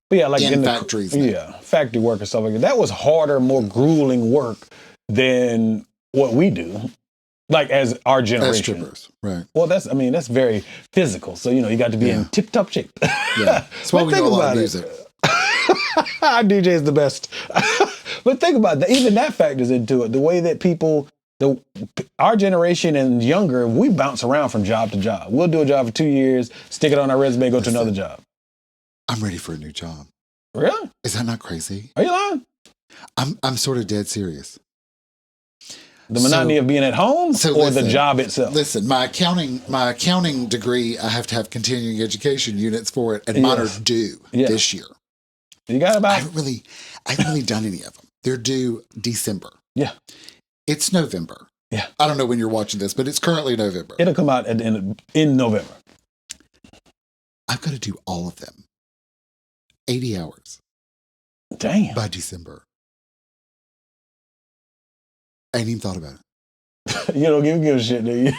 But yeah, like in the factories. Yeah, factory work and stuff like that. That was harder, more grueling work than what we do. Like as our generation. As strippers, right? Well, that's very physical. So you got to be in tip-top shape. Yeah, that's why we do a lot of music. Our DJ is the best. But think about that. Even that factors into it. The way that people, our generation and younger, we bounce around from job to job. We'll do a job for 2 years, stick it on our resume, go to another job. I'm ready for a new job. Really? Is that not crazy? Are you lying? I'm sort of dead serious. The monotony of being at home or the job itself? Listen, my accounting degree, I have to have continuing education units for it, and mine are due this year. You got about? I haven't really done any of them. They're due December. Yeah. It's November. Yeah. I don't know when you're watching this, but it's currently November. It'll come out in November. I've got to do all of them. 80 hours. Damn. By December. I ain't even thought about it. You don't give a shit, do you?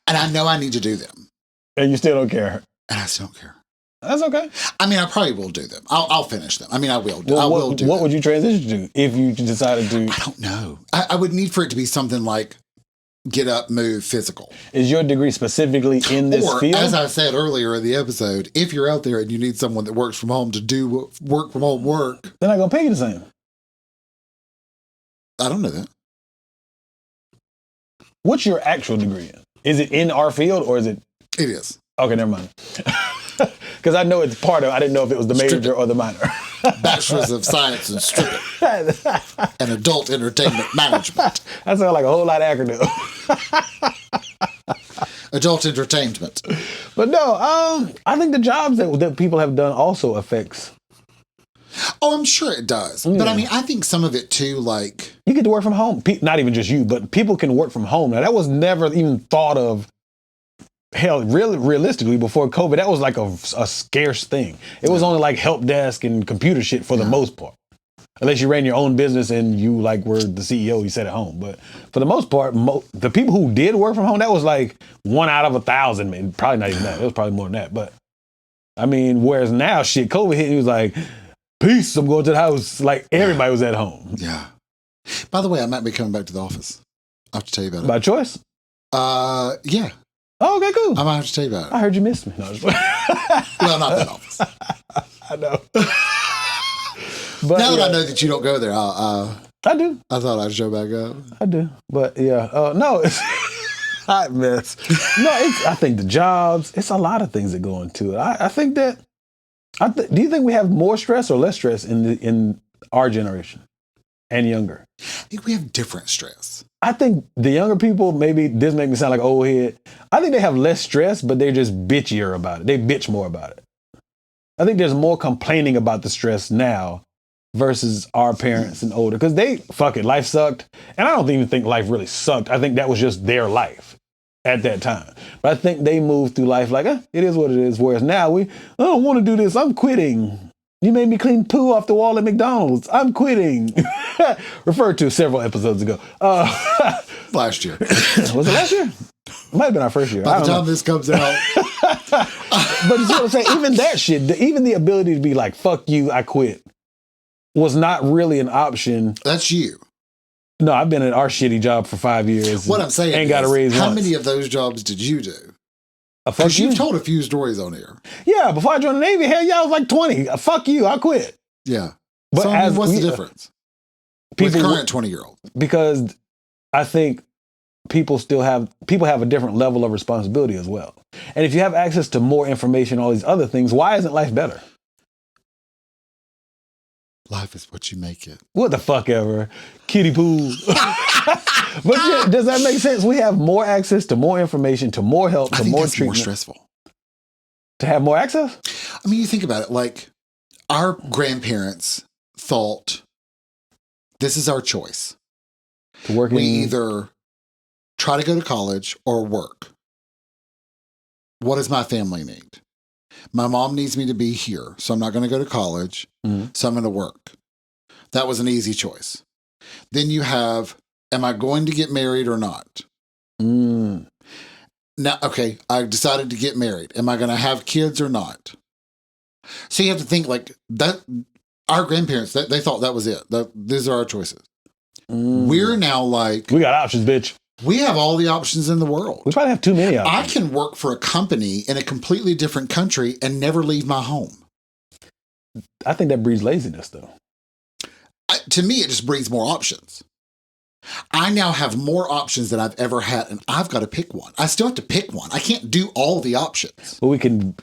And I know I need to do them. And you still don't care. And I still don't care. That's okay. I mean, I probably will do them. I'll finish them. I mean, I will. Well, I will do. What would you transition to if you decided to? I don't know. I would need for it to be something like get up, move, physical. Is your degree specifically in this field? As I said earlier in the episode, if you're out there and you need someone that works from home to do work from home work, they're not gonna pay you the same. I don't know that. What's your actual degree in? Is it in our field or is it? It is. Okay, never mind. Because I know it's part of. I didn't know if it was the major or the minor. Bachelor's of Science in Stripping and Adult Entertainment Management. That sounds like a whole lot of acronym. Adult Entertainment. But no, I think the jobs that people have done also affects. Oh, I'm sure it does. Yeah. But I mean, I think some of it too, like... You get to work from home. Not even just you, but people can work from home. Now, that was never even thought of. Hell, really, realistically, before COVID, that was like a scarce thing. It was only like help desk and computer shit for the most part. Unless you ran your own business and you like were the CEO, you sat at home. But for the most part, the people who did work from home, that was like 1 out of 1,000, maybe. Probably not even that. It was probably more than that. But I mean, whereas now, shit, COVID hit, he was like, peace, I'm going to the house. Like everybody was at home. Yeah. By the way, I might be coming back to the office. I'll have to tell you about it. By choice? Yeah. Oh, okay, cool. I might have to tell you about it. I heard you missed me. No, well, not that office. I know. But now that I know that you don't go there, I do. I thought I'd show back up. I do. But yeah, no, it's hot mess. No, I think the jobs, it's a lot of things that go into it. I think that, do you think we have more stress or less stress in our generation and younger? I think we have different stress. I think the younger people, maybe this makes me sound like an old head. I think they have less stress, but they're just bitchier about it. They bitch more about it. I think there's more complaining about the stress now versus our parents and older. Because life sucked. And I don't even think life really sucked. I think that was just their life at that time. But I think they moved through life like, it is what it is. Whereas now I don't want to do this. I'm quitting. You made me clean poo off the wall at McDonald's. I'm quitting. Referred to several episodes ago. Last year. Was it last year? It might have been our first year. By the time this comes out. But you see what I'm saying? Even that shit, even the ability to be like, fuck you, I quit, was not really an option. That's you. No, I've been at our shitty job for 5 years. What I'm saying ain't got a raise how once. many of those jobs did you do? Because you've told a few stories on here. Yeah, before I joined the Navy, hell yeah, I was like 20. Fuck you, I quit. Yeah. But so what's the difference? With current 20-year-old. Because I think people have a different level of responsibility as well. And if you have access to more information, all these other things, why isn't life better? Life is what you make it. What the fuck ever. Kiddie pool. But yeah, does that make sense? We have more access to more information, to more help, to more treatment. More stressful. To have more access? I mean, you think about it, like our grandparents thought this is our choice. To work we either try to go to college or work. what does my family need? My mom needs me to be here, so I'm not going to go to college, so I'm going to work. That was an easy choice. Then you have, am I going to get married or not? Now, okay, I decided to get married. Am I going to have kids or not? So you have to think like that. Our grandparents, they thought that was it. These are our choices. We're now like... We got options, bitch. We have all the options in the world. We probably have too many options. I can work for a company in a completely different country and never leave my home. I think that breeds laziness, though. To me, it just breeds more options. I now have more options than I've ever had, and I've got to pick one. I still have to pick one. I can't do all the options. Well, we can...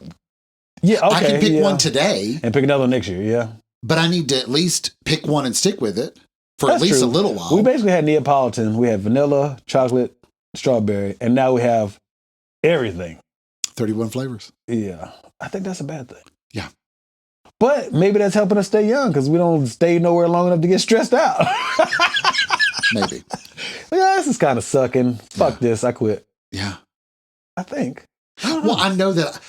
Yeah, okay. I can pick one today. And pick another one next year, yeah. But I need to at least pick one and stick with it for at least a little while. We basically had Neapolitan. We had vanilla, chocolate, strawberry, and now we have everything. 31 flavors. Yeah. I think that's a bad thing. Yeah. But maybe that's helping us stay young because we don't stay nowhere long enough to get stressed out. Maybe. Yeah, this is kind of sucking. Fuck this. I quit. Yeah. I think. Well, I know that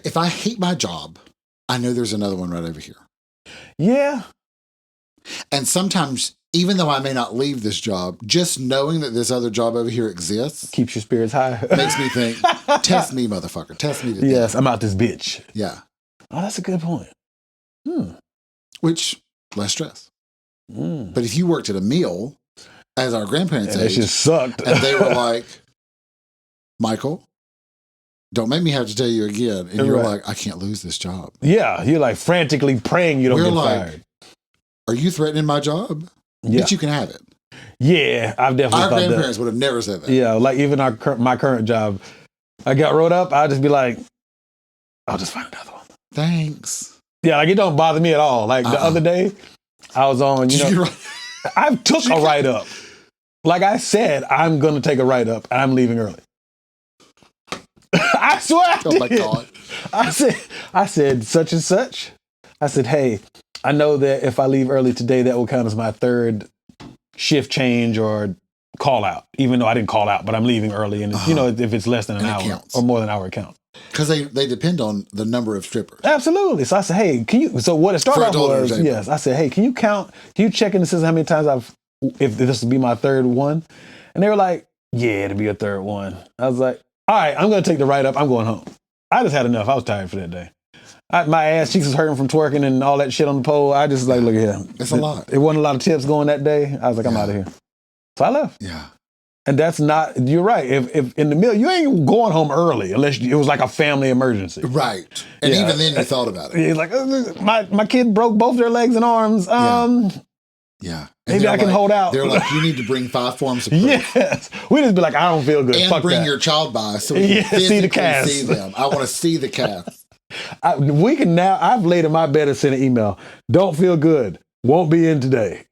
if I hate my job, I know there's another one right over here. Yeah. And sometimes, even though I may not leave this job, just knowing that this other job over here exists keeps your spirits high. Makes me think, test me, motherfucker. Test me today. Yes, I'm out this bitch. Yeah. Oh, that's a good point. Which, less stress. But if you worked at a meal, as our grandparents that just sucked. And they were like, Michael, don't make me have to tell you again. And you're like, I can't lose this job. Yeah, you're like frantically praying you don't get fired. Are you threatening my job? Yeah. But you can have it. Yeah, I've definitely Our thought grandparents that. would have never said that. Yeah, like even my current job, I got wrote up, I'd just be like, I'll just find another one. Thanks. Yeah, like it don't bother me at all. Like the other day, I was on, I took a write-up. Like I said, I'm going to take a write-up and I'm leaving early. I swear I did. Oh my God. I said such and such. I said, hey, I know that if I leave early today, that will count as my third shift change or call out, even though I didn't call out, but I'm leaving early. And if it's less than an hour counts. or more than an hour, it counts. Because they depend on the number of strippers. Absolutely. So I said, hey, so what it started off was, yes, I said, hey, can you check in the system how many times if this would be my third one? And they were like, yeah, it'll be a third one. I was like, all right, I'm going to take the write-up. I'm going home. I just had enough. I was tired for that day. My ass cheeks was hurting from twerking and all that shit on the pole. I just like, look at here. It's a lot. It wasn't a lot of tips going that day. I was like, I'm out of here. So I left. Yeah. And that's not, you're right. If in the middle, you ain't going home early unless it was like a family emergency. Right. And even then you thought about it. You're like, my kid broke both their legs and arms. Yeah. Maybe I can hold out. They're like, you need to bring 5 forms of proof. Yes. We just be like, I don't feel good. And fuck bring that. your child by so we can see the cast. see them. I want to see the cast. We can now, I've laid in my bed and sent an email. Don't feel good. Won't be in today.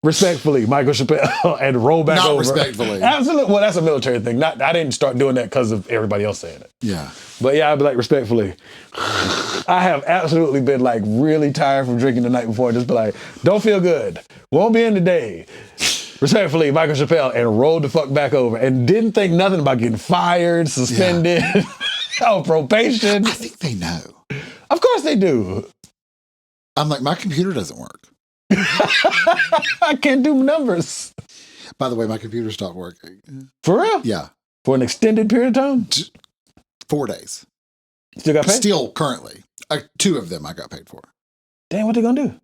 Respectfully, Michael Chappelle, and roll back over. Not respectfully. Absolutely. Well, that's a military thing. I didn't start doing that because of everybody else saying it. Yeah. But yeah, I'd be like, respectfully. I have absolutely been like really tired from drinking the night before. Just be like, don't feel good. Won't be in today. Respectfully, Michael Chappelle, and rolled the fuck back over and didn't think nothing about getting fired, suspended, on probation. I think they know. Of course they do. I'm like, my computer doesn't work. I can't do numbers. By the way, my computer stopped working. For real? Yeah. For an extended period of time? 4 days. Still got paid? Still currently. 2 of them I got paid for. Damn, what they gonna do?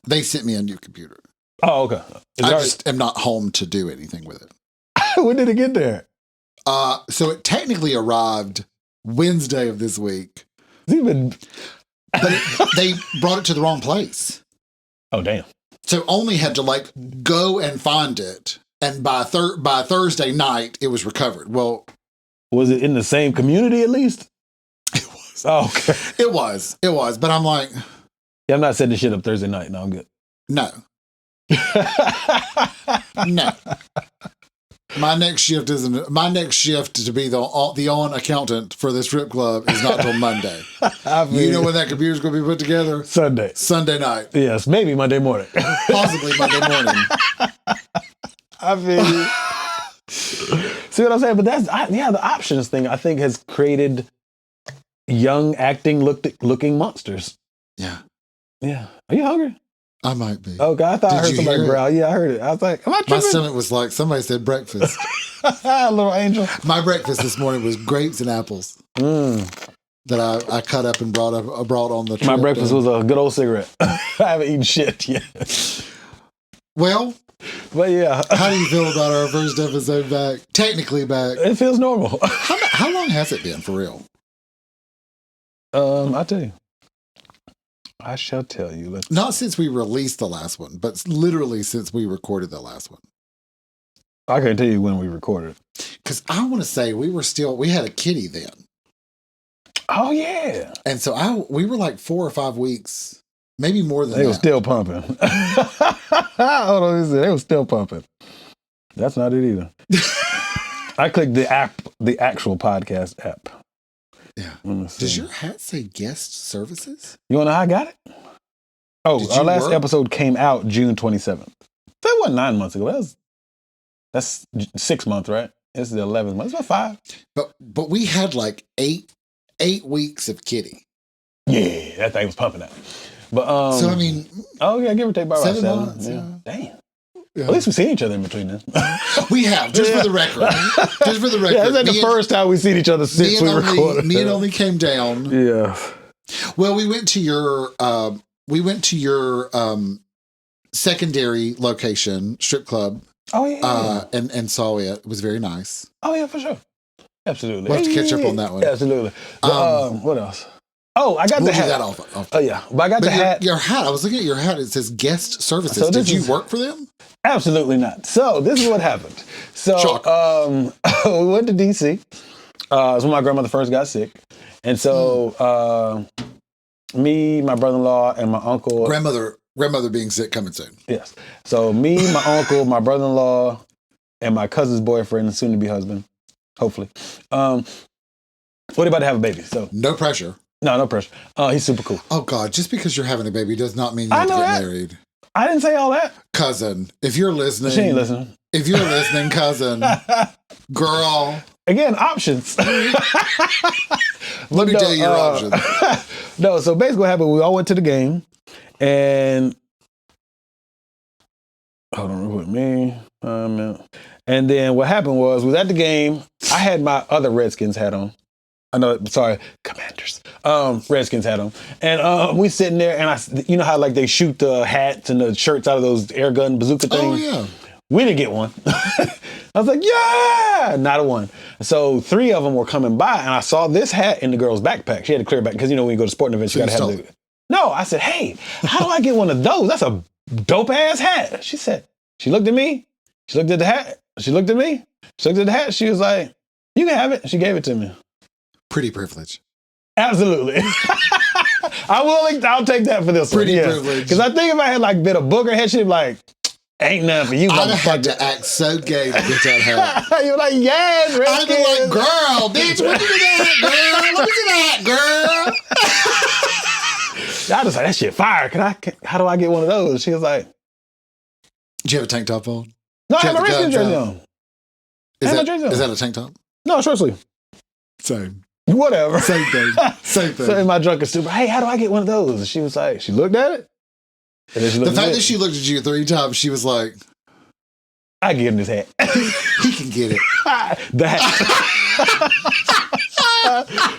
They sent me a new computer. Oh, okay. I just am not home to do anything with it. When did it get there? So it technically arrived Wednesday of this week. But they brought it to the wrong place. Oh, damn. So only had to go and find it. And by Thursday night, it was recovered. Well, was it in the same community at least? It was. Oh, okay. It was. But I'm like, yeah, I'm not setting this shit up Thursday night. No, I'm good. No. No. My next shift to be the on accountant for this strip club is not till Monday. You know when that computer's going to be put together? Sunday night. Yes, maybe Monday morning. Possibly Monday morning. I mean, See what I'm saying? But the options thing I think has created young acting looking monsters. Yeah. Yeah. Are you hungry? I might be. Okay, I thought I heard you somebody hear it? growl. Yeah, I heard it. I was like, am I My tripping? stomach was like, somebody said breakfast. Little angel. My breakfast this morning was grapes and apples that I cut up and brought on the trip. My breakfast was a good old cigarette. I haven't eaten shit yet. Well, But yeah. how do you feel about our first episode back? Technically back. It feels normal. How long has it been, for real? I'll tell you. I shall tell you. Not since we released the last one, but literally since we recorded the last one. I can't tell you when we recorded. Because I want to say we had a kitty then. Oh yeah. And so we were like 4 or 5 weeks, maybe more than They that. were still pumping. Hold on, let me see. They were still pumping. That's not it either. I clicked the actual podcast app. Yeah. Let me see. Does your hat say guest services? You want to know how I got it? Oh, Did our you last work? episode came out June 27th. That wasn't 9 months ago. That's 6 months, right? This is the 11th month. It's about 5. But we had like eight weeks of kitty. Yeah, that thing was pumping out. But So I mean, oh yeah, give or take about 7 7. months, Yeah. yeah. Damn. yeah. At least we've seen each other in between then. we have, just for the record. Just for the record. Yeah, that's the first time we've seen each other since we recorded. Me and Only came down. Yeah. Well, we went to your secondary location, strip club, Oh yeah. and saw it. It was very nice. Oh yeah, for sure. Absolutely. We'll have to catch up on that one. Absolutely. But, what else? Oh, I got We'll the do hat. that off. Oh yeah, but I got But the hat. your hat, I was looking at your hat. It says guest services. So Did this you is- work for them? Absolutely not. So this is what happened. So Shocker. we went to DC. It's when my grandmother first got sick, and so me, my brother-in-law, and my uncle. Grandmother being sick coming soon. Yes. So me, my uncle, my brother-in-law, and my cousin's boyfriend, and soon-to-be husband, hopefully. We're about to have a baby. So No pressure. no pressure. He's super cool. Oh God, just because you're having a baby does not mean you I have to know get that. married. I didn't say all that. Cousin, if you're listening. She ain't listening. If you're listening, cousin, girl. Again, options. Let me tell you your options. No, so basically what happened, we all went to the game, and hold on real quick, me. And then what happened was, we was at the game. I had my other Redskins hat on. Commanders. Redskins hat on. And we sitting there, and you know how like they shoot the hats and the shirts out of those air gun bazooka things? Oh yeah. We didn't get one. I was like, yeah, not a one. So 3 of them were coming by, and I saw this hat in the girl's backpack. She had to clear back, because you know when you go to sporting events, So you gotta you have stole the. No, I said, hey, how do I get one of those? That's a dope ass hat. She said, she looked at me, she looked at the hat, she looked at me, she looked at the hat, she was like, you can have it. She gave it to me. Pretty privilege. Absolutely. I'll take that for this one. Pretty privilege. Because I think if I had like bit a booger head, she'd be like, ain't nothing for you. I'd have had motherfucker. to act so gay to get that hat. You're like, yes, I'd have been like, Redskins. girl, bitch, what you do that, girl? Let me see that, girl. I was like, that shit fire. How do I get one of those? She was like, Did you have a tank top on? no, I Check have a the Redskins guns jersey out. on. Is I have that, a jersey on. is that a tank top? No, short sleeve. Same. Whatever. Same thing. Same thing. So in my drunken stupor, hey, how do I get one of those? And she was like, she looked at it. And then she The looked fact at that it. she looked at you 3 times, she was like, I give him this hat. he can get it. The hat.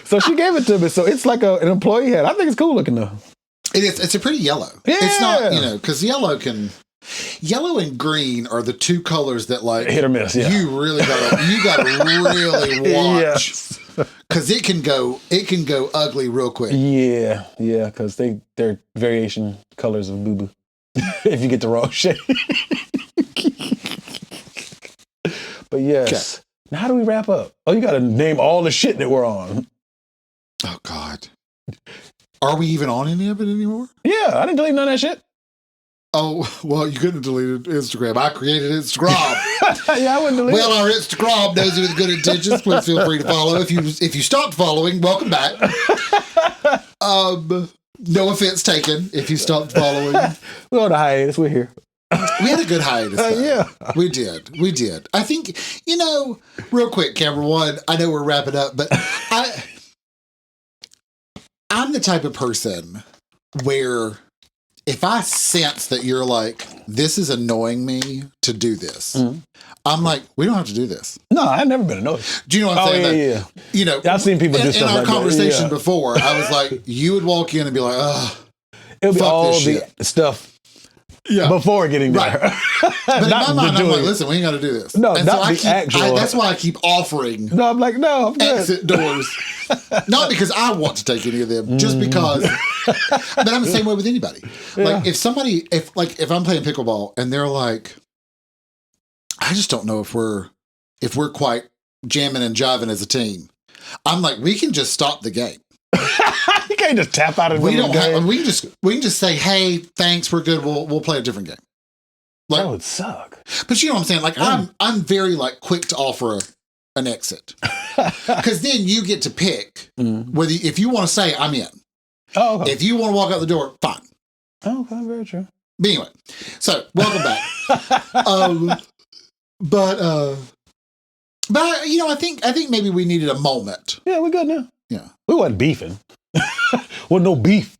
So she gave it to me. So it's like an employee hat. I think it's cool looking though. It is. It's a pretty yellow. Yeah. It's not, because yellow and green are the 2 colors that like Hit or miss, yeah. you gotta really watch. Yes. Because it can go ugly real quick. Yeah, because they're variation colors of boo-boo. If you get the wrong shade. But yes. Now how do we wrap up? Oh, you gotta name all the shit that we're on. Oh God. Are we even on any of it anymore? Yeah, I didn't delete none of that shit. Oh, well, you couldn't have deleted Instagram. I created Instagram. Yeah, I wouldn't delete Well, our Instagram knows with good intentions. Please feel free to follow. If you stopped following, welcome back. No offense taken if you stopped following. We're on a hiatus. We're here. We had a good hiatus. Though. Yeah. We did. I think, real quick, camera one, I know we're wrapping up, but I'm the type of person where if I sense that you're like, this is annoying me to do this, I'm like, we don't have to do this. No, I've never been annoyed. Do you know what I'm saying? Yeah. I've seen people do stuff in our like that. conversation Yeah. before, I was like, you would walk in and be like, oh, It'll be fuck all this the shit. stuff Yeah. before getting there. Right. But in my mind, I'm like, it. listen, we ain't got to do this. No, and not so the actual- that's why I keep offering No, I'm like, no, I'm good. exit doors. Not because I want to take any of them, just because. But I'm the same way with anybody. Like if I'm playing pickleball and they're like, I just don't know if we're quite jamming and jiving as a team. I'm like, we can just stop the game. You can't just tap out of the game. We can just say, hey, thanks, we're good. We'll play a different game. Like, that would suck. But you know what I'm saying? Like I'm very like quick to offer an exit. Because then you get to pick whether if you want to say I'm in. Oh, okay. If you want to walk out the door, fine. Oh, okay, very true. But anyway, so welcome back. But I think maybe we needed a moment. Yeah, we're good now. Yeah. We wasn't beefing. Well, no beef.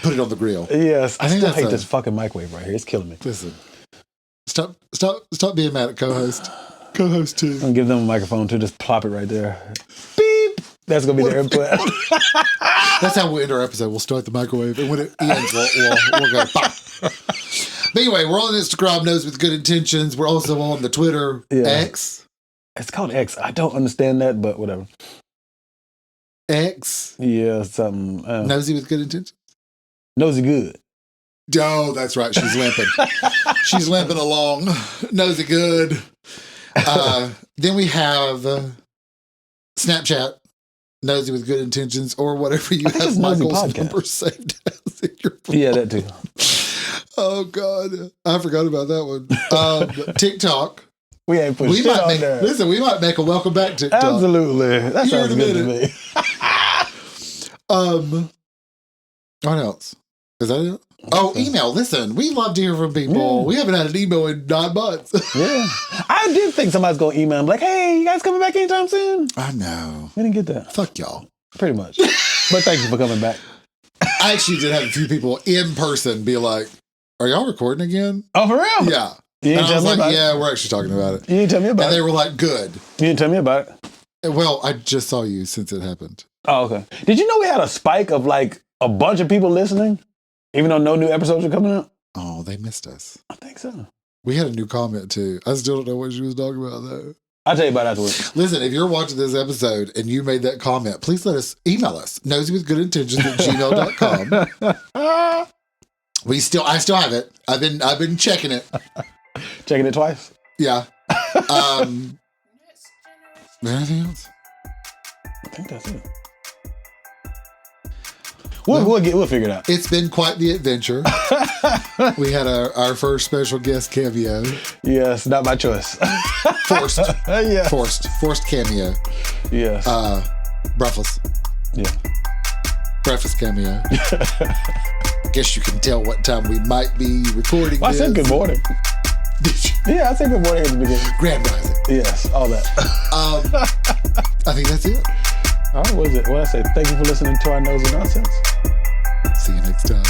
Put it on the grill. Yes, I think still that's hate this fucking microwave right here. It's killing me. Listen. Stop being mad at co-host. Co-host too. I'm gonna give them a microphone too. Just plop it right there. Beep. That's gonna be their input. That's how we'll end our episode. We'll start the microwave, and when it ends, we'll go pop. But anyway, we're on Instagram, Nosey with Good Intentions. We're also on the Twitter X. It's called X. I don't understand that, but whatever. X. Yeah, something. Nosey with Good Intentions. Nosey good. Oh, that's right. She's limping. She's limping along. Nosey good. Then we have Snapchat, Nosey with Good Intentions, or whatever you have Michael's number saved as in your phone. Yeah, that too. Oh, God. I forgot about that one. TikTok. We ain't put shit on there. Listen, we might make a welcome back TikTok. Absolutely. That sounds good to me. What else? Is that it? Oh, email. Listen, we love to hear from people. Yeah. We haven't had an email in 9 months. Yeah. I did think somebody's going to email and be like, hey, you guys coming back anytime soon? I know. We didn't get that. Fuck y'all. Pretty much. But thank you for coming back. I actually did have a few people in person be like, are y'all recording again? Oh, for real? Yeah. You And didn't I was tell me like, about yeah, we're actually talking about it. it. You didn't tell me about And it. they were like, good. You didn't tell me about it. Well, I just saw you since it happened. Oh, okay. Did you know we had a spike of like a bunch of people listening, even though no new episodes are coming out? Oh, they missed us. I think so. We had a new comment too. I still don't know what she was talking about though. I'll tell you about it afterwards. Listen, if you're watching this episode and you made that comment, please email us, noseywithgoodintentions@gmail.com. I still have it. I've been checking it. Checking it twice? Yeah. Anything else? I think that's it. We'll figure it out. It's been quite the adventure. We had our first special guest cameo. Yes, not my choice. Forced. Yeah. Forced cameo. Yes. Breakfast. Yeah. Breakfast cameo. Guess you can tell what time we might be recording Well, I said good morning. Did you? Yeah, I said good morning at the beginning. Grand Rising. Yes, all that. I think that's it. All right, what is it? What I say? Thank you for listening to our nosy nonsense. See you next time.